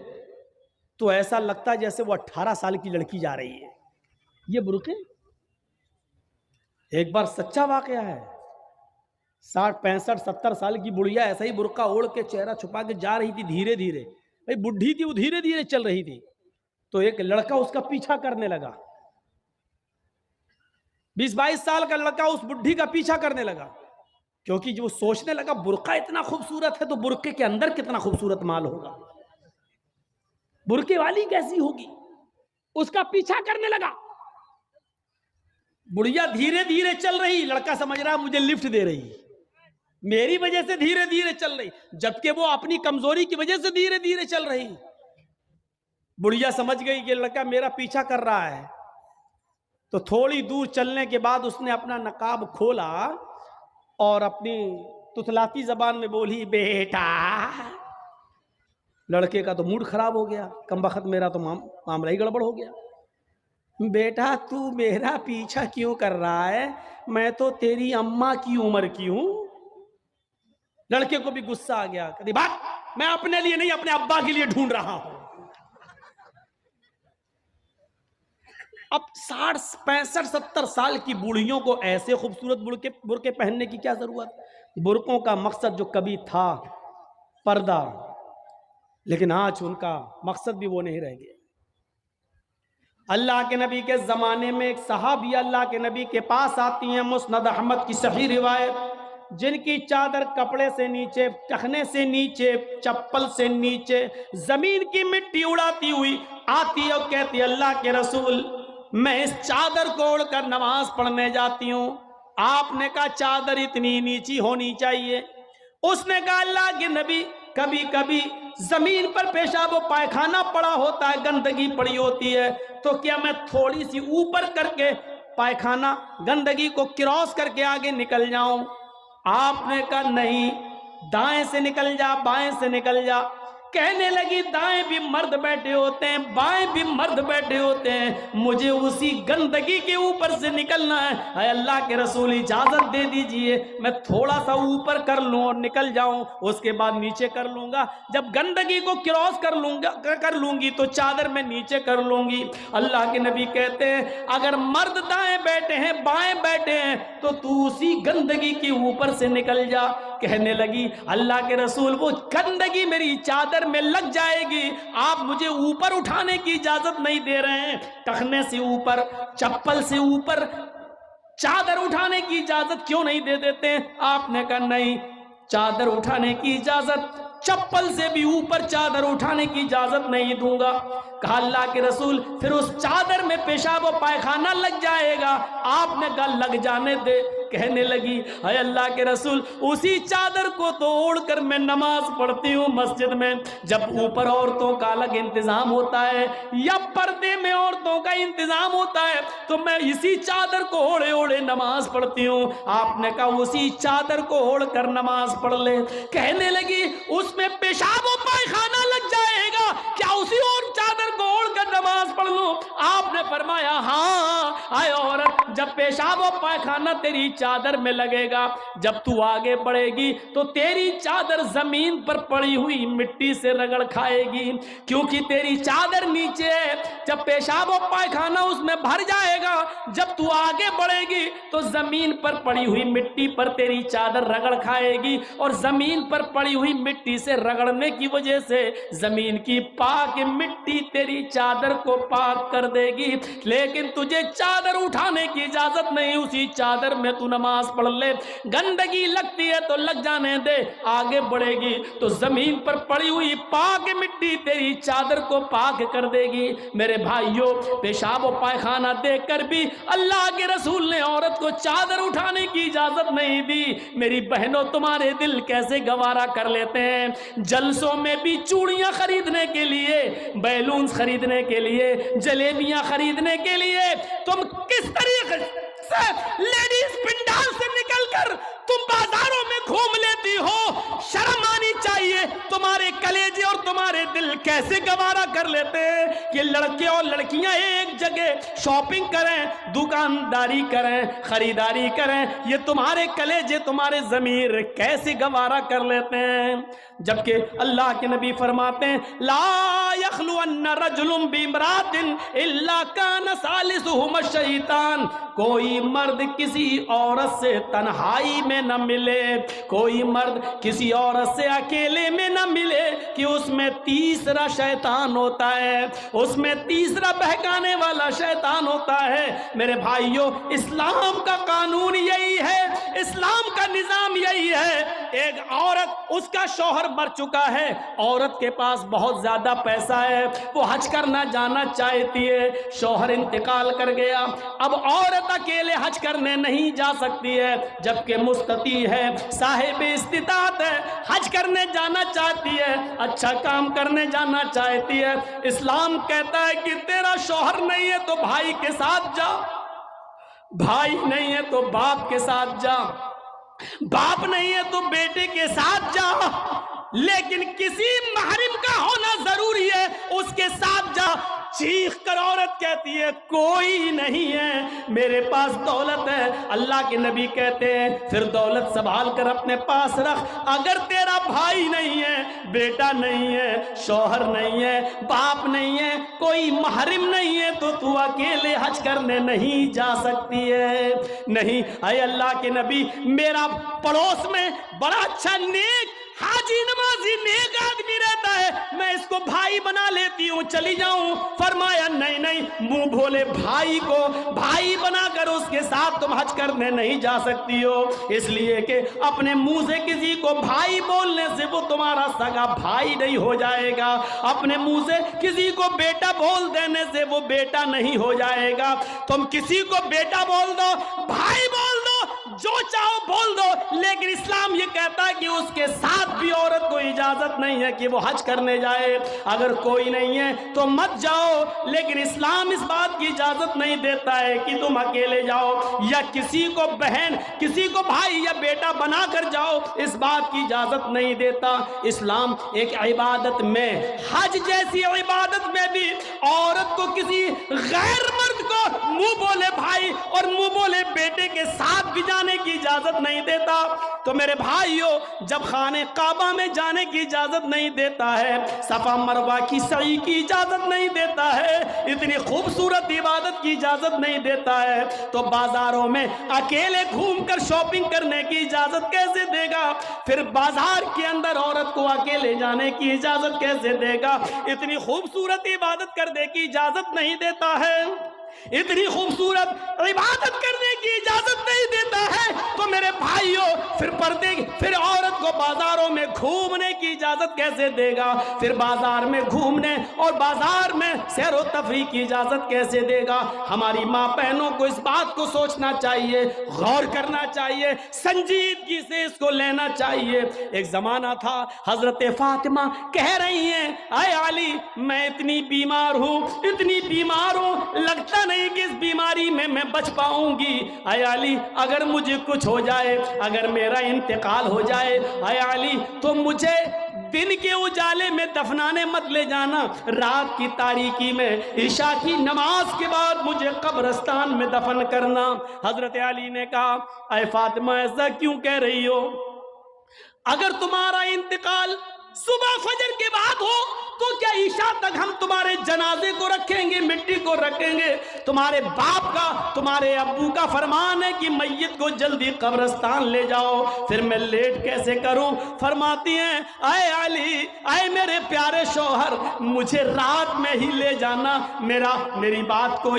تو ایسا لگتا ہے جیسے وہ 18 سال کی لڑکی جا رہی ہے۔ یہ برقعے ایک بار سچا واقعہ ہے، 60 65 70 سال کی بڑھیا ایسا ہی برقع اوڑھ کے چہرہ چھپا کے جا رہی تھی دھیرے دھیرے۔ بھائی بڈھی تھی، وہ دھیرے دھیرے چل رہی تھی، تو ایک لڑکا اس کا پیچھا کرنے لگا۔ 20-22 سال کا لڑکا اس بڈھی کا پیچھا کرنے لگا، کیونکہ جو سوچنے لگا برقع اتنا خوبصورت ہے تو برقعے کے اندر کتنا خوبصورت مال ہوگا، برقعے والی کیسی ہوگی، اس کا پیچھا کرنے لگا۔ بڑھیا دھیرے دھیرے چل رہی، لڑکا سمجھ رہا مجھے لفٹ دے رہی، میری وجہ سے دھیرے دھیرے چل رہی، جبکہ وہ اپنی کمزوری کی وجہ سے دھیرے دھیرے چل رہی۔ بڑھیا سمجھ گئی کہ لڑکا میرا پیچھا کر رہا ہے، تو تھوڑی دور چلنے کے بعد اس نے اپنا نقاب کھولا اور اپنی تتلاتی زبان میں بولی، بیٹا۔ لڑکے کا تو موڈ خراب ہو گیا، کم بخت میرا تو معاملہ ہی گڑبڑ ہو گیا۔ بیٹا تو میرا پیچھا کیوں کر رہا ہے؟ میں تو تیری اماں کی عمر کی ہوں۔ لڑکے کو بھی غصہ آ گیا، کہتی بات میں اپنے لیے نہیں اپنے ابا کے لیے ڈھونڈ رہا ہوں۔ اب 60 65 70 سال کی بوڑھیوں کو ایسے خوبصورت برقعے پہننے کی کیا ضرورت؟ برقعوں کا مقصد جو کبھی تھا پردہ، لیکن آج ان کا مقصد بھی وہ نہیں رہ گیا۔ اللہ کے نبی کے زمانے میں ایک صحابیہ اللہ کے نبی کے پاس آتی ہیں، مسند احمد کی صحیح روایت، جن کی چادر کپڑے سے نیچے، ٹخنے سے نیچے، چپل سے نیچے زمین کی مٹی اڑاتی ہوئی آتی اور کہتی اللہ کے رسول میں اس چادر کو اوڑھ کر نماز پڑھنے جاتی ہوں۔ آپ نے کہا چادر اتنی نیچی ہونی چاہیے؟ اس نے کہا اللہ کے نبی کبھی کبھی زمین پر پیشاب و پائخانہ پڑا ہوتا ہے، گندگی پڑی ہوتی ہے، تو کیا میں تھوڑی سی اوپر کر کے پائخانہ گندگی کو کراس کر کے آگے نکل جاؤں؟ آپ نے کہا نہیں، دائیں سے نکل جا، بائیں سے نکل جا۔ کہنے لگی دائیں بھی مرد بیٹھے ہوتے ہیں، بائیں بھی مرد بیٹھے ہوتے ہیں، مجھے اسی گندگی کے اوپر سے نکلنا ہے۔ اے اللہ کے رسول اجازت دے دیجئے، میں تھوڑا سا اوپر کر لوں اور نکل جاؤں، اس کے بعد نیچے کر لوں گا، جب گندگی کو کراس کر لوں گی تو چادر میں نیچے کر لوں گی۔ اللہ کے نبی کہتے ہیں اگر مرد دائیں بیٹھے ہیں بائیں بیٹھے ہیں تو تو اسی گندگی کے اوپر سے نکل جا۔ کہنے لگی اللہ کے رسول وہ گندگی میری چادر میں لگ جائے گی، آپ مجھے اوپر اٹھانے کی اجازت نہیں دے رہے ہیں، ٹخنے سے اوپر، چپل سے اوپر چادر اٹھانے کی اجازت کیوں نہیں دے دیتے ہیں؟ آپ نے کہا نہیں، چادر اٹھانے کی اجازت، چپل سے بھی اوپر چادر اٹھانے کی اجازت نہیں دوں گا۔ کہا اللہ کے رسول پھر اس چادر میں پیشاب و پائخانہ لگ جائے گا؟ آپ نے کہا لگ جانے دے، کہنے لگی اے اللہ کے رسول اسی چادر کو تو اوڑھ کر میں نماز پڑھتی ہوں مسجد میں، جب اوپر عورتوں کا الگ انتظام ہوتا ہے یا پردے میں عورتوں کا انتظام ہوتا ہے تو میں اسی چادر کو اوڑھے اوڑھے نماز پڑھتی ہوں۔ آپ نے کہا اسی چادر کو اوڑھ کر نماز پڑھ لے۔ کہنے لگی اس میں پیشاب و پائخانہ لگ جائے گا، کیا اسی اور چادر کو اوڑھ کر نماز پڑھ لوں؟ آپ نے فرمایا ہاں اے عورت، جب پیشاب و پائخانہ تیری چادر میں لگے گا، جب تو آگے بڑھے گی تو تیری چادر زمین پر پڑی ہوئی مٹی سے رگڑ کھائے گی، کیونکہ تیری چادر نیچے ہے۔ جب پیشاب و پائخانہ اس میں بھر جائے گا، جب تو آگے بڑھے گی تو زمین پر پڑی ہوئی مٹی پر تیری چادر رگڑ کھائے گی، اور زمین پر پڑی ہوئی مٹی سے رگڑنے کی وجہ سے زمین کی پاک مٹی تیری چادر کو پاک کر دے گی، لیکن تجھے چادر اٹھانے کی اجازت نہیں، اسی چادر میں تو نماز پڑھ لے۔ گندگی لگتی ہے تو لگ جانے دے، آگے بڑھے گی تو زمین پر پڑی ہوئی پاک مٹی تیری چادر کو پاک کر دے گی۔ میرے بھائیوں، پیشاب و پائخانہ دیکھ کر بھی اللہ کے رسول نے عورت کو چادر اٹھانے کی اجازت نہیں دی۔ میری بہنوں، تمہارے دل کیسے گوارا کر لیتے ہیں؟ جلسوں میں بھی چوڑیاں خریدنے کے لیے، بیلونز خریدنے کے لیے، جلیبیاں خریدنے کے لیے تم کس طریقے سے لیڈیز پنڈال سے نکل کر تم بازاروں میں گھوم لیتی ہو؟ شرم آنی چاہیے۔ تمہارے کلیجے اور تمہارے دل کیسے گوارا کر لیتے ہیں کہ لڑکے اور لڑکیاں ایک جگہ شاپنگ کریں، دکانداری کریں، خریداری کریں؟ یہ تمہارے کلیجے، تمہارے ضمیر کیسے گوارا کر لیتے ہیں؟ جبکہ اللہ کے نبی فرماتے ہیں لا یخلون رجل بامرأۃ الا کان ثالثہما الشیطان، کوئی مرد کسی عورت سے تنہائی میں نہ ملے، کوئی مرد کسی عورت سے اکیلے میں نہ ملے کہ اس میں تیسرا شیطان ہوتا ہے، اس میں تیسرا بہکانے والا شیطان ہوتا ہے۔ میرے بھائیوں، اسلام کا قانون یہی ہے، اسلام کا نظام یہی ہے۔ ایک عورت، اس کا شوہر مر چکا ہے، عورت کے پاس بہت زیادہ پیسہ ہے، وہ حج کرنا جانا چاہتی ہے، شوہر انتقال کر گیا، اب عورت اکیلے حج کرنے نہیں جا سکتی ہے، جبکہ مستطیع ہے، صاحب استطاعت ہے، حج کرنے جانا چاہتی ہے، اچھا کام کرنے جانا چاہتی ہے۔ اسلام کہتا ہے کہ تیرا شوہر نہیں ہے تو بھائی کے ساتھ جا، بھائی نہیں ہے تو باپ کے ساتھ جا، باپ نہیں ہے تو بیٹے کے ساتھ جا، لیکن کسی محرم کا ہونا ضروری ہے، اس کے ساتھ جا۔ چیخ کر عورت کہتی ہے کوئی نہیں ہے، میرے پاس دولت ہے۔ اللہ کے نبی کہتے ہیں پھر دولت سنبھال کر اپنے پاس رکھ، اگر تیرا بھائی نہیں ہے، بیٹا نہیں ہے، شوہر نہیں ہے، باپ نہیں ہے، کوئی محرم نہیں ہے تو تو اکیلے حج کرنے نہیں جا سکتی ہے۔ نہیں، اے اللہ کے نبی، میرا پڑوس میں بڑا اچھا نیک حاجی نمازی نیک آدمی رہتا ہے، میں اس کو بھائی بنا لیتی ہوں، چلی جاؤں۔ فرمایا نہیں نہیں، منہ بھولے بھائی کو بھائی بنا کر اس کے ساتھ تم حج کرنے نہیں جا سکتی ہو، اس لیے کہ اپنے منہ سے کسی کو بھائی بولنے سے وہ تمہارا سگا بھائی نہیں ہو جائے گا، اپنے منہ سے کسی کو بیٹا بول دینے سے وہ بیٹا نہیں ہو جائے گا۔ تم کسی کو بیٹا بول دو، بھائی بول دو، جو چاہو بول دو، لیکن اسلام یہ کہتا ہے کہ اس کے ساتھ بھی عورت کو اجازت نہیں ہے کہ وہ حج کرنے جائے۔ اگر کوئی نہیں ہے تو مت جاؤ، لیکن اسلام اس بات کی اجازت نہیں دیتا ہے کہ تم اکیلے جاؤ یا کسی کو بہن، کسی کو بھائی یا بیٹا بنا کر جاؤ، اس بات کی اجازت نہیں دیتا۔ اسلام ایک عبادت میں، حج جیسی عبادت میں بھی عورت کو کسی غیر مرد کو منہ بولے بھائی اور منہ بولے بیٹے کے ساتھ بھی جانے کی اجازت نہیں دیتا۔ تو میرے بھائیوں، جب خانہ کعبہ میں جانے کی اجازت نہیں دیتا ہے، صفا مروہ کی سعی کی اجازت نہیں دیتا ہے، اتنی خوبصورت عبادت کی اجازت نہیں دیتا ہے، تو بازاروں میں اکیلے گھوم کر شاپنگ کرنے کی اجازت کیسے دے گا؟ پھر بازار کے اندر عورت کو اکیلے جانے کی اجازت کیسے دے گا؟ اتنی خوبصورت عبادت کرنے کی اجازت نہیں دیتا ہے، اتنی خوبصورت عبادت کرنے کی اجازت نہیں دیتا ہے تو میرے بھائیوں پھر عورت کو بازاروں میں گھومنے کی اجازت کیسے دے گا؟ پھر بازار میں گھومنے اور بازار میں سیر و تفریح کی اجازت کیسے دے گا؟ ہماری ماں بہنوں کو اس بات کو سوچنا چاہیے، غور کرنا چاہیے، سنجیدگی سے اس کو لینا چاہیے۔ ایک زمانہ تھا حضرت فاطمہ کہہ رہی ہیں اے علی میں اتنی بیمار ہوں، لگتا نہیں کہ اس بیماری میں بچ پاؤں گی۔ اے علی اگر مجھے کچھ ہو جائے، اگر میرا انتقال ہو جائے، اے علی تو مجھے دن کے اجالے میں دفنانے مت لے جانا، رات کی تاریکی میں عشاء کی نماز کے بعد مجھے قبرستان میں دفن کرنا۔ حضرت علی نے کہا اے فاطمہ ایسا کیوں کہہ رہی ہو؟ اگر تمہارا انتقال صبح فجر کے بعد ہو تو کیا عشاء تک ہم تمہارے جنازے کو رکھیں گے، مٹی کو رکھیں گے؟ تمہارے باپ کا، تمہارے ابو کا فرمان ہے کہ میت کو جلدی قبرستان لے جاؤ، پھر میں لیٹ کیسے کروں؟ فرماتی ہیں اے علی، اے میرے پیارے شوہر، مجھے رات میں ہی لے جانا، میری بات کو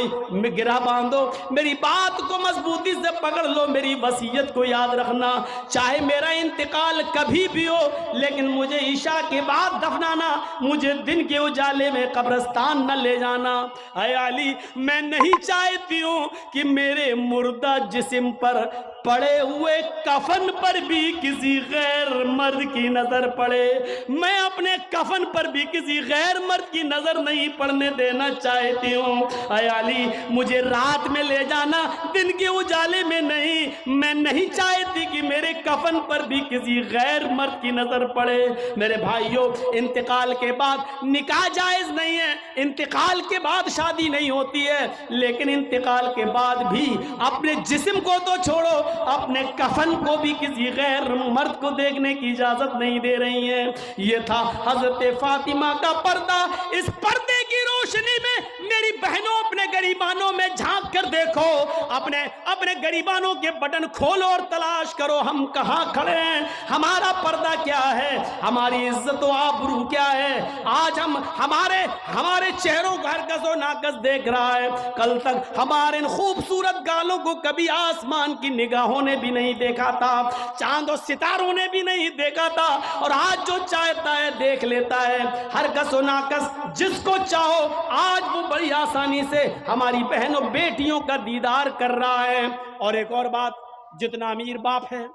گرہ باندھو، میری بات کو مضبوطی سے پکڑ لو، میری وصیت کو یاد رکھنا، چاہے میرا انتقال کبھی بھی ہو لیکن مجھے عشاء کے بعد دفنانا، مجھے دن کے اجالے میں قبرستان نہ لے جانا۔ اے علی میں نہیں چاہتی ہوں کہ میرے مردہ جسم پر پڑے ہوئے کفن پر بھی کسی غیر مرد کی نظر پڑے، میں اپنے کفن پر بھی کسی غیر مرد کی نظر نہیں پڑنے دینا چاہتی ہوں۔ اے علی مجھے رات میں لے جانا، دن کے اجالے میں نہیں، میں نہیں چاہتی کہ میرے کفن پر بھی کسی غیر مرد کی نظر پڑے۔ میرے بھائیوں انتقال کے بعد نکاح جائز نہیں ہے، انتقال کے بعد شادی نہیں ہوتی ہے، لیکن انتقال کے بعد بھی اپنے جسم کو تو چھوڑو، اپنے کفن کو بھی کسی غیر مرد کو دیکھنے کی اجازت نہیں دے رہی ہیں۔ یہ تھا حضرت فاطمہ کا پردہ۔ اس پردے کی روشنی میں میری بہنوں اپنے گریبانوں میں جھانک کر دیکھو، اپنے گریبانوں کے بٹن کھولو اور تلاش کرو ہم کہاں کھڑے ہیں، ہمارا پردہ کیا ہے، ہماری عزت و آبرو کیا ہے۔ آج ہمارے چہروں کو ہرگز و ناقص دیکھ رہا ہے، کل تک ہمارے ان خوبصورت گالوں کو کبھی آسمان کی نگاہوں نے بھی نہیں دیکھا تھا، چاند و ستاروں نے بھی نہیں دیکھا تھا، اور آج جو چاہتا ہے دیکھ لیتا ہے، ہرگز و ناقص جس کو چاہو آج وہ بڑی آسانی سے ہماری بہنوں بیٹیوں کا دیدار کر رہا ہے۔ اور ایک اور بات، جتنا امیر باپ ہے،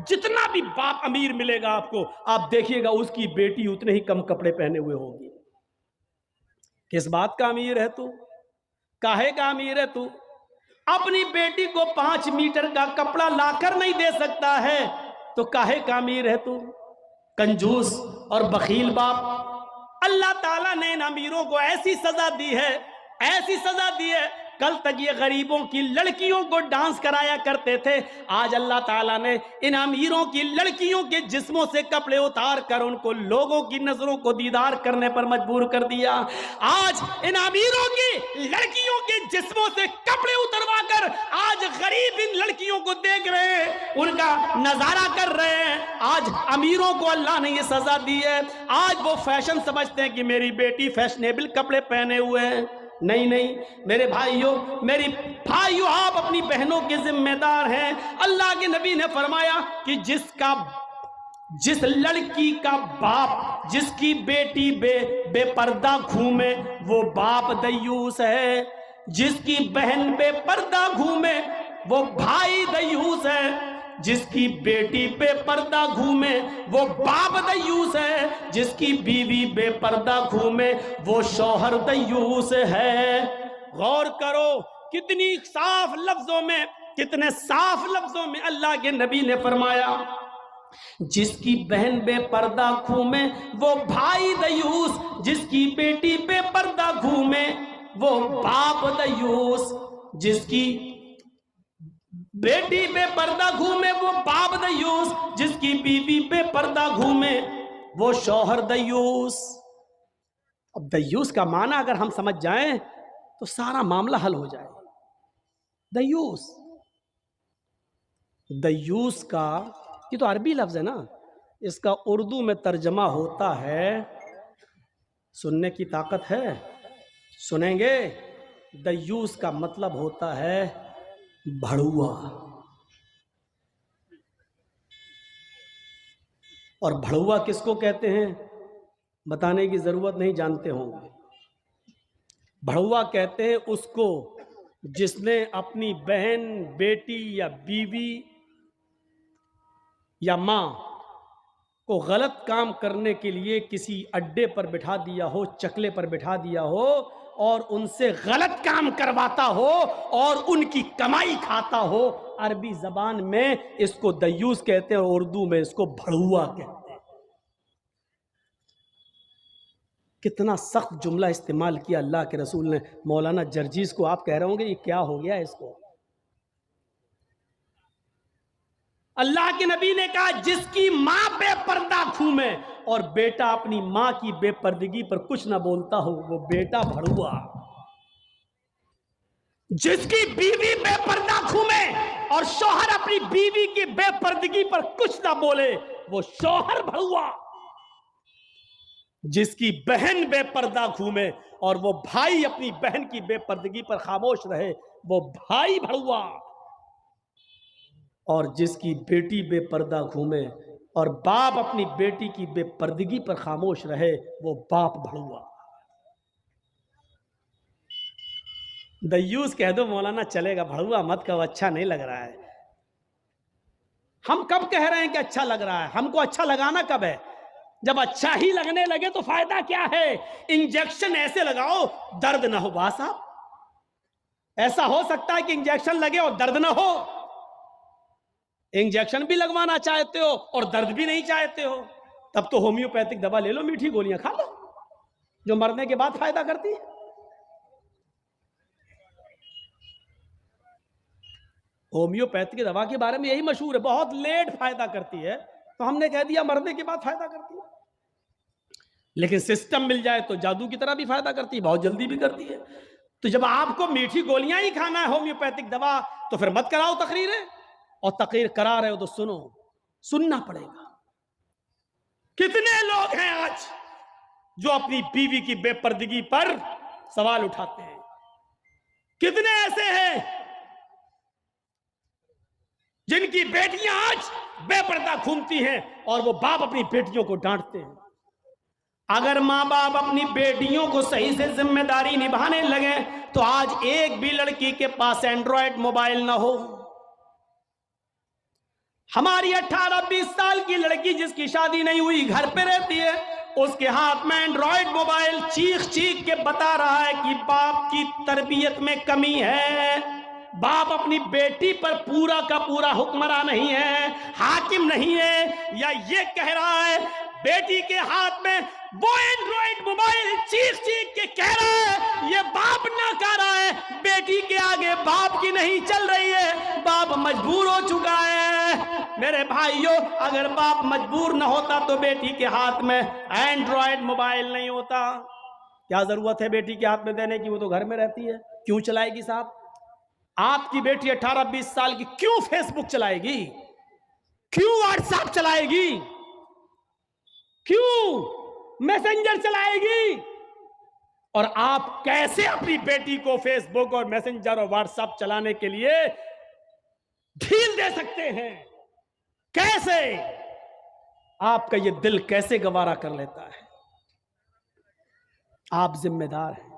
جتنا بھی باپ امیر ملے گا آپ کو، آپ دیکھیے گا اس کی بیٹی اتنے ہی کم کپڑے پہنے ہوئے ہوگی۔ کس بات کا امیر ہے تو؟ کاہے کا امیر ہے تو؟ اپنی بیٹی کو 5 میٹر کا کپڑا لا کر نہیں دے سکتا ہے تو کاہے کا امیر ہے تو؟ کنجوس اور بخیل باپ۔ اللہ تعالیٰ نے ان امیروں کو ایسی سزا دی ہے، کل تک یہ غریبوں کی لڑکیوں کو ڈانس کرایا کرتے تھے، آج اللہ تعالیٰ نے ان امیروں کی لڑکیوں کے جسموں سے کپڑے اتار کر ان کو لوگوں کی نظروں کو دیدار کرنے پر مجبور کر دیا۔ آج ان امیروں کی لڑکیوں کے جسموں سے کپڑے اتروا کر آج غریب ان لڑکیوں کو دیکھ رہے ہیں، ان کا نظارہ کر رہے ہیں۔ آج امیروں کو اللہ نے یہ سزا دی ہے، آج وہ فیشن سمجھتے ہیں کہ میری بیٹی فیشنیبل کپڑے پہنے ہوئے ہیں۔ نہیں میرے بھائیوں آپ اپنی بہنوں کے ذمہ دار ہیں۔ اللہ کے نبی نے فرمایا کہ جس لڑکی کا باپ جس کی بیٹی بے پردہ گھومے وہ باپ دیوس ہے، جس کی بہن بے پردہ گھومے وہ بھائی دیوس ہے، جس کی بیٹی بے پردہ گھومے وہ باپ دیوس ہے، جس کی بیوی بے پردہ گھومے وہ شوہر دیوس ہے۔ غور کرو کتنے صاف لفظوں میں اللہ کے نبی نے فرمایا، جس کی بہن بے پردہ گھومے وہ بھائی دیوس، جس کی بیٹی بے پردہ گھومے وہ باپ دیوس، جس کی بیٹی بے پردہ گھومے وہ باپ دیوس، جس کی بیوی بے پردہ گھومے وہ شوہر دیوس۔ اب دیوس کا معنی اگر ہم سمجھ جائیں تو سارا معاملہ حل ہو جائے۔ دیوس کا یہ تو عربی لفظ ہے نا، اس کا اردو میں ترجمہ ہوتا ہے، سننے کی طاقت ہے؟ سنیں گے؟ دیوس کا مطلب ہوتا ہے بھڑوا، اور بھڑوا کس کو کہتے ہیں بتانے کی ضرورت نہیں، جانتے ہوں گے۔ بھڑوا کہتے ہیں اس کو جس نے اپنی بہن، بیٹی یا بیوی یا ماں کو غلط کام کرنے کے لیے کسی اڈے پر بٹھا دیا ہو، چکلے پر بٹھا دیا ہو، اور ان سے غلط کام کرواتا ہو اور ان کی کمائی کھاتا ہو۔ عربی زبان میں اس کو دیوس کہتے ہیں اور اردو میں اس کو بھڑوا کہتے ہیں۔ کتنا سخت جملہ استعمال کیا اللہ کے رسول نے۔ مولانا جرجیز کو آپ کہہ رہے ہوں گے یہ کیا ہو گیا اس کو؟ اللہ کے نبی نے کہا جس کی ماں بے پردہ گھومے اور بیٹا اپنی ماں کی بے پردگی پر کچھ نہ بولتا ہو، وہ بیٹا بھڑوا۔ جس کی بیوی بے پردہ گھومے اور شوہر اپنی بیوی کی بے پردگی پر کچھ نہ بولے، وہ شوہر بھڑوا۔ جس کی بہن بے پردہ گھومے اور وہ بھائی اپنی بہن کی بے پردگی پر خاموش رہے، وہ بھائی بھڑوا۔ اور جس کی بیٹی بے پردہ گھومے اور باپ اپنی بیٹی کی بے پردگی پر خاموش رہے، وہ باپ بھڑوا۔ دیوس کہہ دو مولانا چلے گا، بھڑوا مت کہو، اچھا نہیں لگ رہا ہے۔ ہم کب کہہ رہے ہیں کہ اچھا لگ رہا ہے؟ ہم کو اچھا لگانا کب ہے؟ جب اچھا ہی لگنے لگے تو فائدہ کیا ہے؟ انجیکشن ایسے لگاؤ درد نہ ہو۔ با صاحب ایسا ہو سکتا ہے کہ انجیکشن لگے اور درد نہ ہو؟ انجیکشن بھی لگوانا چاہتے ہو اور درد بھی نہیں چاہتے ہو، تب تو ہومیوپیتھک دوا لے لو، میٹھی گولیاں کھا لو جو مرنے کے بعد فائدہ کرتی ہے۔ ہومیوپیتھک دوا کے بارے میں یہی مشہور ہے، بہت لیٹ فائدہ کرتی ہے، تو ہم نے کہہ دیا مرنے کے بعد فائدہ کرتی ہے۔ لیکن سسٹم مل جائے تو جادو کی طرح بھی فائدہ کرتی ہے، بہت جلدی بھی کرتی ہے۔ تو جب آپ کو میٹھی گولیاں ہی کھانا ہے ہومیوپیتھک دوا، تو پھر مت کراؤ تقریریں، اور تقریر کرا رہے ہو تو سنو، سننا پڑے گا۔ کتنے لوگ ہیں آج جو اپنی بیوی کی بے پردگی پر سوال اٹھاتے ہیں؟ کتنے ایسے ہیں جن کی بیٹیاں آج بے پردہ گھومتی ہیں اور وہ باپ اپنی بیٹیوں کو ڈانٹتے ہیں؟ اگر ماں باپ اپنی بیٹیوں کو صحیح سے ذمہ داری نبھانے لگے تو آج ایک بھی لڑکی کے پاس اینڈرائڈ موبائل نہ ہو۔ ہماری 18-20 سال کی لڑکی جس کی شادی نہیں ہوئی گھر پہ رہتی ہے، اس کے ہاتھ میں اینڈرائڈ موبائل، چیخ چیخ کے بتا رہا ہے کہ باپ کی تربیت میں کمی ہے، باپ اپنی بیٹی پر پورا کا پورا حکمراں نہیں ہے، حاکم نہیں ہے، یا یہ کہہ رہا ہے بیٹی کے ہاتھ میں وہ اینڈرائڈ موبائل چیخ چیخ کے کہہ رہا ہے یہ باپ نہ کہہ رہا ہے، بیٹی کے آگے باپ کی نہیں چل رہی ہے، باپ مجبور ہو چکا ہے۔ میرے بھائیوں، اگر باپ مجبور نہ ہوتا تو بیٹی کے ہاتھ میں اینڈرائڈ موبائل نہیں ہوتا۔ کیا ضرورت ہے بیٹی کے ہاتھ میں دینے کی؟ وہ تو گھر میں رہتی ہے، کیوں چلائے گی صاحب؟ آپ کی بیٹی 18-20 سال کی کیوں فیس بک چلائے گی؟ کیوں واٹس ایپ چلائے گی؟ کیوں میسنجر چلائے گی؟ اور آپ کیسے اپنی بیٹی کو فیس بک اور میسنجر اور واٹس ایپ چلانے کے لیے ڈھیل دے سکتے ہیں؟ کیسے؟ آپ کا یہ دل کیسے گوارا کر لیتا ہے؟ آپ ذمہ دار ہیں۔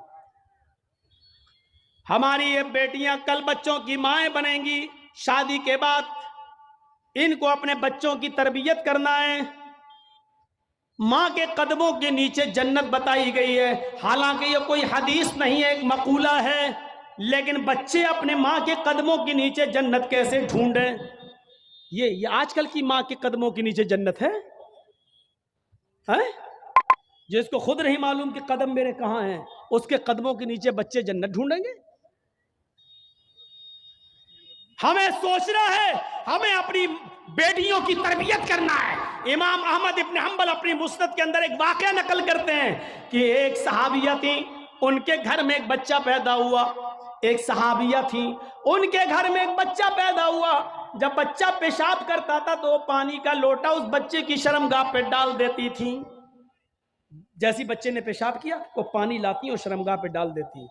ہماری یہ بیٹیاں کل بچوں کی مائیں بنیں گی، شادی کے بعد ان کو اپنے بچوں کی تربیت کرنا ہے۔ ماں کے قدموں کے نیچے جنت بتائی گئی ہے، حالانکہ یہ کوئی حدیث نہیں ہے، ایک مقولہ ہے، لیکن بچے اپنے ماں کے قدموں کے نیچے جنت کیسے ڈھونڈیں؟ یہ آج کل کی ماں کے قدموں کے نیچے جنت ہے؟ جس کو خود نہیں معلوم کہ قدم میرے کہاں ہیں، اس کے قدموں کے نیچے بچے جنت ڈھونڈیں گے؟ ہمیں سوچنا ہے، ہمیں اپنی بیٹیوں کی تربیت کرنا ہے۔ امام احمد ابن حنبل اپنی مسند کے اندر ایک واقعہ نقل کرتے ہیں کہ ایک صحابیہ تھی، ان کے گھر میں ایک بچہ پیدا ہوا۔ ایک صحابیہ تھی، ان کے گھر میں ایک بچہ پیدا ہوا۔ جب بچہ پیشاب کرتا تھا تو وہ پانی کا لوٹا اس بچے کی شرمگاہ پہ ڈال دیتی تھی۔ جیسی بچے نے پیشاب کیا وہ پانی لاتی اور شرمگاہ پہ ڈال دیتی۔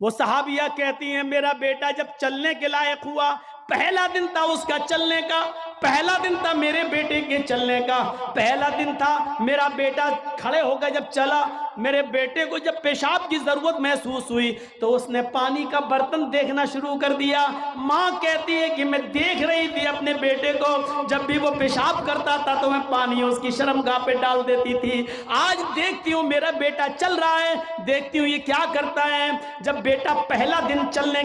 وہ صحابیہ کہتی ہیں میرا بیٹا جب چلنے کے لائق ہوا، پہلا دن تھا اس کا چلنے کا، پہلا دن تھا میرے بیٹے کے چلنے کا، پہلا دن تھا میرا بیٹا کھڑے ہو کر جب چلا، میرے بیٹے کو جب پیشاب کی ضرورت محسوس ہوئی تو اس نے پانی کا برتن دیکھنا شروع کر دیا۔ ماں کہتی ہے کہ میں دیکھ رہی تھی اپنے بیٹے کو، جب بھی وہ پیشاب کرتا تھا تو میں پانی اس کی شرمگاہ پہ ڈال دیتی تھی۔ آج دیکھتی ہوں میرا بیٹا چل رہا ہے، دیکھتی ہوں یہ کیا کرتا ہے۔ جب بیٹا پہلا دن چلنے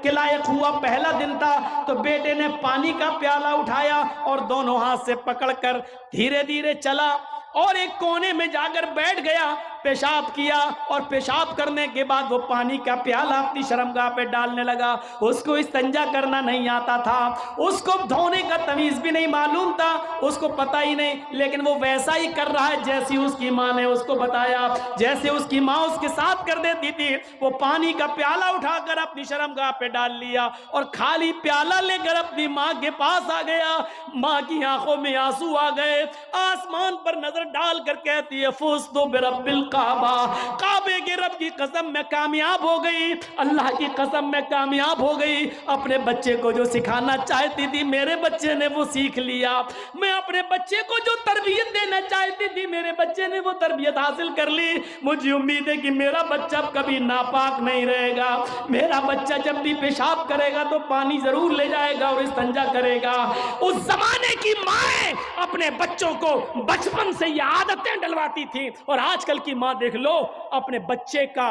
کے لائق ہوا، پہلا دن تھا، تو بیٹے نے پانی کا پیالہ اٹھایا اور دونوں ہاتھ سے پکڑ کر دھیرے دھیرے چلا اور ایک کونے میں جا کر بیٹھ گیا، پیشاب کیا اور پیشاب کرنے کے بعد وہ پانی کا پیالہ اپنی شرمگاہ پہ ڈالنے لگا۔ اس کو استنجا کرنا نہیں آتا تھا، اس کو دھونے کا تمیز بھی نہیں معلوم تھا، اس کو پتہ ہی نہیں، لیکن وہ ویسا ہی کر رہا ہے جیسی اس کی ماں نے اس کو بتایا، جیسے اس کی ماں اس کے ساتھ کر دیتی تھی۔ وہ پانی کا پیالہ اٹھا کر اپنی شرمگاہ پہ ڈال لیا اور خالی پیالہ لے کر اپنی ماں کے پاس آ گیا۔ ماں کی آنکھوں میں آنسو آ گئے، آسمان پر نظر ڈال کر کہتی ہے فزت برب الکعبہ، کعبے کے رب کی قسم میں کامیاب ہو گئی، اللہ کی قسم میں کامیاب ہو گئی۔ اپنے بچے کو جو سکھانا چاہتی تھی میرے بچے نے وہ سیکھ لیا، میں اپنے بچے کو جو تربیت دینا چاہتی تھی میرے بچے نے وہ تربیت حاصل کر لی۔ مجھے امید ہے کہ میرا بچہ کبھی ناپاک نہیں رہے گا، میرا بچہ جب بھی پیشاب کرے گا تو پانی ضرور لے جائے گا اور استنجا کرے گا۔ اس زمانے کی مائیں اپنے بچوں کو بچپن سے یہ عادتیں ڈلواتی تھی، اور آج کل کی ماں دیکھ لو اپنے بچے کا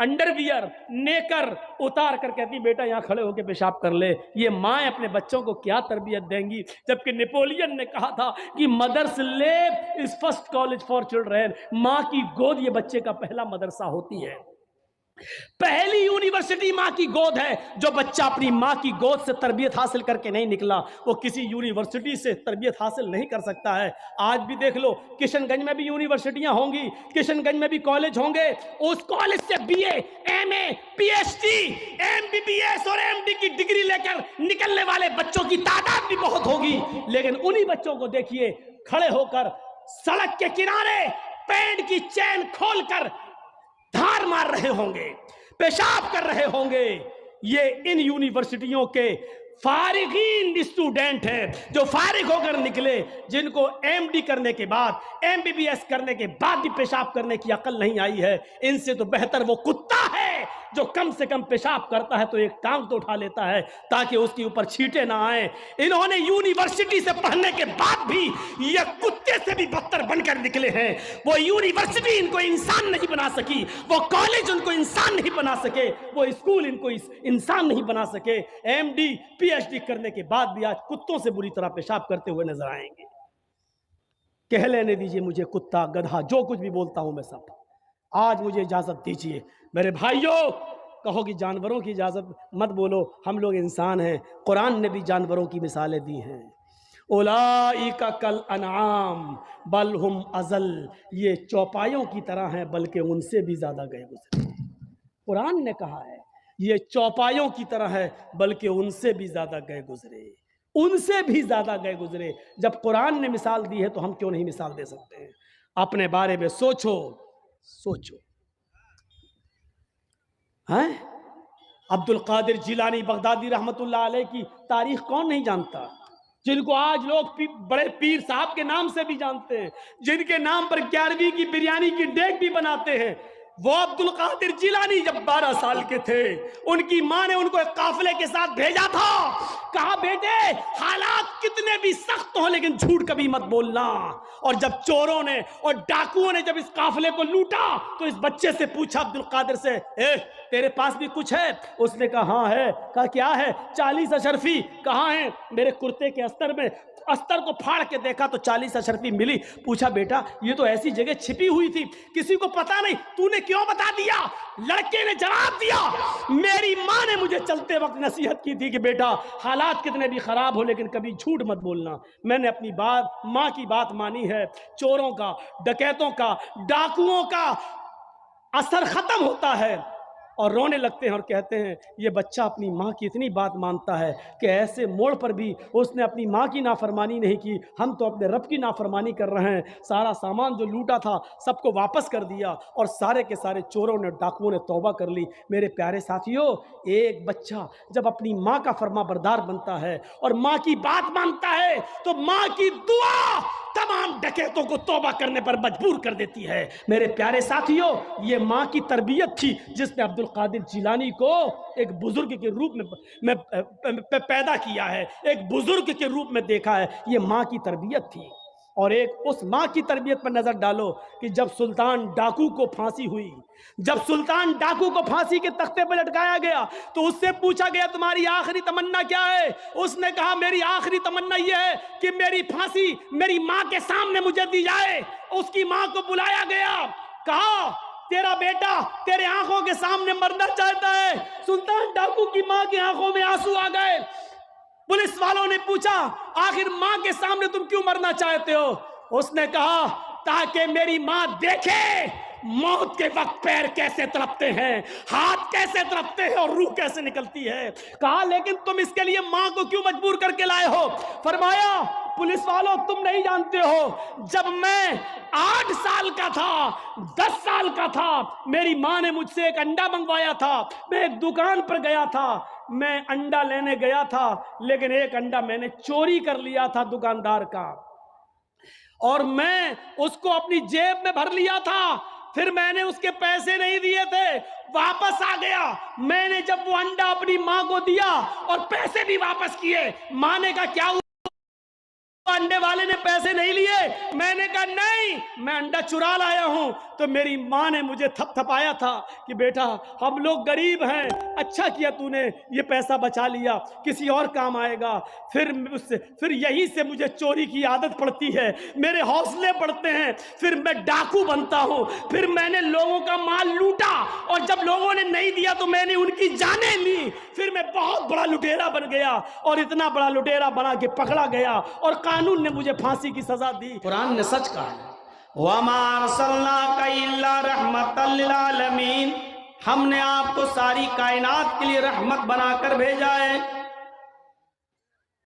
انڈر ویئر نیکر اتار کر کہتی بیٹا یہاں کھڑے ہو کے پیشاب کر لے۔ یہ مائیں اپنے بچوں کو کیا تربیت دیں گی؟ جبکہ نیپولین نے کہا تھا کہ مدرس lab is first college for children, ماں کی گود یہ بچے کا پہلا مدرسہ ہوتی ہے، پہلی یونیورسٹی ماں کی گود ہے۔ جو بچہ اپنی ماں کی گود سے تربیت حاصل کر کے نہیں نکلا وہ کسی یونیورسٹی سے تربیت حاصل نہیں کر سکتا ہے۔ آج بھی دیکھ لو کشن گنج میں بھی یونیورسٹیاں ہوں گی، کشن گنج میں بھی کالج ہوں گے، اس کالج سے B A, M A, P H D, M B B S اور ایم ڈی کی ڈگری لے کر نکلنے والے بچوں کی تعداد بھی بہت ہوگی، لیکن انہی بچوں کو دیکھیے کھڑے ہو کر سڑک کے کنارے پینٹ کی چین کھول کر دھار مار رہے ہوں گے، پیشاب کر رہے ہوں گے۔ یہ ان یونیورسٹیوں کے فارغین اسٹوڈنٹ ہیں جو فارغ ہو کر نکلے، جن کو ایم ڈی کرنے کے بعد، ایم بی بی ایس کرنے کے بعد بھی پیشاب کرنے کی عقل نہیں آئی ہے۔ ان سے تو بہتر وہ کتا ہے جو کم سے کم پیشاب کرتا ہے تو ایک ٹانگ تو اٹھا لیتا ہے تاکہ اس کے اوپر چھینٹے نہ آئیں۔ انہوں نے یونیورسٹی سے پڑھنے کے بعد بھی یہ کتے سے بھی بدتر بن کر نکلے ہیں۔ وہ یونیورسٹی ان کو انسان نہیں بنا سکی، وہ کالج ان کو انسان نہیں بنا سکے، وہ اسکول ان کو انسان نہیں بنا سکے۔ M D P H D کرنے کے بعد بھی آج کتوں سے بری طرح پیشاب کرتے ہوئے نظر آئیں گے۔ کہہ لینے دیجئے مجھے کتا، گدھا، جو کچھ بھی بولتا ہوں میں سب، آج مجھے اجازت دیجئے میرے بھائیوں۔ کہو کہ جانوروں کی اجازت مت بولو، ہم لوگ انسان ہیں، قرآن نے بھی جانوروں کی مثالیں دی ہیں۔ اولئک کالانعام بل ہم اضل، یہ چوپایوں کی طرح ہیں بلکہ ان سے بھی زیادہ گئے گزرے۔ قرآن نے کہا ہے یہ چوپایوں کی طرح ہے بلکہ ان سے بھی زیادہ گئے گزرے، ان سے بھی زیادہ گئے گزرے۔ جب قرآن نے مثال دی ہے تو ہم کیوں نہیں مثال دے سکتے ہیں؟ اپنے بارے میں سوچو سوچو۔ عبد القادر جیلانی بغدادی رحمت اللہ علیہ کی تاریخ کون نہیں جانتا؟ جن کو آج لوگ بڑے پیر صاحب کے نام سے بھی جانتے ہیں، جن کے نام پر 11ویں کی بریانی کی دیگ بھی بناتے ہیں۔ وہ عبد القادر جیلانی جب 12 سال کے تھے ان کی ماں نے ان کو ایک قافلے کے ساتھ بھیجا تھا، کہا بیٹے حالات کتنے بھی سخت ہوں لیکن جھوٹ کبھی مت بولنا۔ اور جب چوروں نے اور ڈاکوؤں نے جب اس قافلے کو لوٹا تو اس بچے سے پوچھا عبد القادر سے، تیرے پاس بھی کچھ ہے؟ اس نے کہا ہاں ہے۔ کہا کیا ہے؟ 40 اشرفی۔ کہاں ہیں؟ میرے کرتے کے استر میں۔ استر کو پھاڑ کے دیکھا تو 40 اشرفی ملی۔ پوچھا بیٹا یہ تو ایسی جگہ چھپی ہوئی تھی کسی کو پتا نہیں، تو نے کیوں بتا دیا؟ لڑکے نے جواب دیا میری ماں نے مجھے چلتے وقت نصیحت کی تھی کہ بیٹا حالات کتنے بھی خراب ہو لیکن کبھی جھوٹ مت بولنا۔ میں نے اپنی بات، ماں کی بات مانی ہے۔ چوروں کا، ڈکیتوں کا، ڈاکوؤں کا اثر ختم ہوتا ہے اور رونے لگتے ہیں اور کہتے ہیں یہ بچہ اپنی ماں کی اتنی بات مانتا ہے کہ ایسے موڑ پر بھی اس نے اپنی ماں کی نافرمانی نہیں کی، ہم تو اپنے رب کی نافرمانی کر رہے ہیں۔ سارا سامان جو لوٹا تھا سب کو واپس کر دیا اور سارے کے سارے چوروں نے، ڈاکوؤں نے توبہ کر لی۔ میرے پیارے ساتھیوں، ایک بچہ جب اپنی ماں کا فرما بردار بنتا ہے اور ماں کی بات مانتا ہے تو ماں کی دعا تمام ڈکیتوں کو توبہ کرنے پر مجبور کر دیتی ہے۔ میرے پیارے ساتھیوں، یہ ماں کی تربیت تھی جس نے عبد القادر جیلانی کو ایک بزرگ کے روپ میں پیدا کیا ہے، ایک بزرگ کے روپ میں دیکھا ہے۔ یہ ماں کی تربیت تھی۔ اور ایک اس ماں کی تربیت پر نظر ڈالو کہ جب سلطان ڈاکو کو پھانسی ہوئی، جب سلطان ڈاکو کو پھانسی کے تختے پر لٹکایا گیا تو اس سے پوچھا گیا تمہاری آخری تمنا کیا ہے؟ اس نے کہا میری آخری تمنا یہ ہے کہ میری پھانسی میری ماں کے سامنے مجھے دی جائے۔ اس کی ماں کو بلایا گیا، کہا تیرا بیٹا تیرے آنکھوں کے سامنے مرنا چاہتا ہے۔ سلطان ڈاکو کی ماں کی آنکھوں میں آنسو آ گئے۔ پولیس والوں نے پوچھا آخر ماں کے سامنے تم کیوں مرنا چاہتے ہو؟ اس نے کہا تاکہ میری ماں دیکھے موت کے وقت پیر کیسے تڑپتے ہیں، ہاتھ کیسے تڑپتے ہیں اور روح کیسے نکلتی ہے۔ کہا لیکن تم اس کے لیے ماں کو کیوں مجبور کر کے لائے ہو؟ فرمایا پولیس والوں تم نہیں جانتے ہو، جب میں 8 سال کا تھا، 10 سال کا تھا، میری ماں نے مجھ سے ایک انڈا منگوایا تھا۔ میں ایک دکان پر گیا تھا، میں انڈا لینے گیا تھا، لیکن ایک انڈا میں نے چوری کر لیا تھا دکاندار کا، اور میں اس کو اپنی جیب میں بھر لیا تھا۔ پھر میں نے اس کے پیسے نہیں دیے تھے، واپس آ گیا۔ میں نے جب وہ انڈا اپنی ماں کو دیا اور پیسے بھی واپس کیے، ماں نے کہا کیا ہوا؟ انڈے والے نے پیسے نہیں لیے؟ میں نے کہا نہیں، میں انڈا چرا لایا ہوں۔ تو میری ماں نے مجھے تھپ تھپایا تھا کہ بیٹا ہم لوگ غریب ہیں، اچھا کیا تو نے یہ پیسہ بچا لیا، کسی اور کام آئے گا۔ پھر یہی سے مجھے چوری کی عادت پڑتی ہے، میرے حوصلے بڑھتے ہیں، پھر میں ڈاکو بنتا ہوں، پھر میں نے لوگوں کا مال لوٹا اور جب لوگوں نے نہیں دیا تو میں نے ان کی جانیں لی۔ پھر میں بہت بڑا لٹیرا بن گیا اور اتنا بڑا لٹیرا بنا کہ پکڑا گیا اور قانون نے مجھے پھانسی کی سزا دی۔ قرآن نے سچ کہا ہے، وَمَا أَرْسَلْنَاكَ إِلَّا رَحْمَةً لِّلْعَالَمِينَ، ہم نے آپ کو ساری کائنات کے لیے رحمت بنا کر بھیجا ہے۔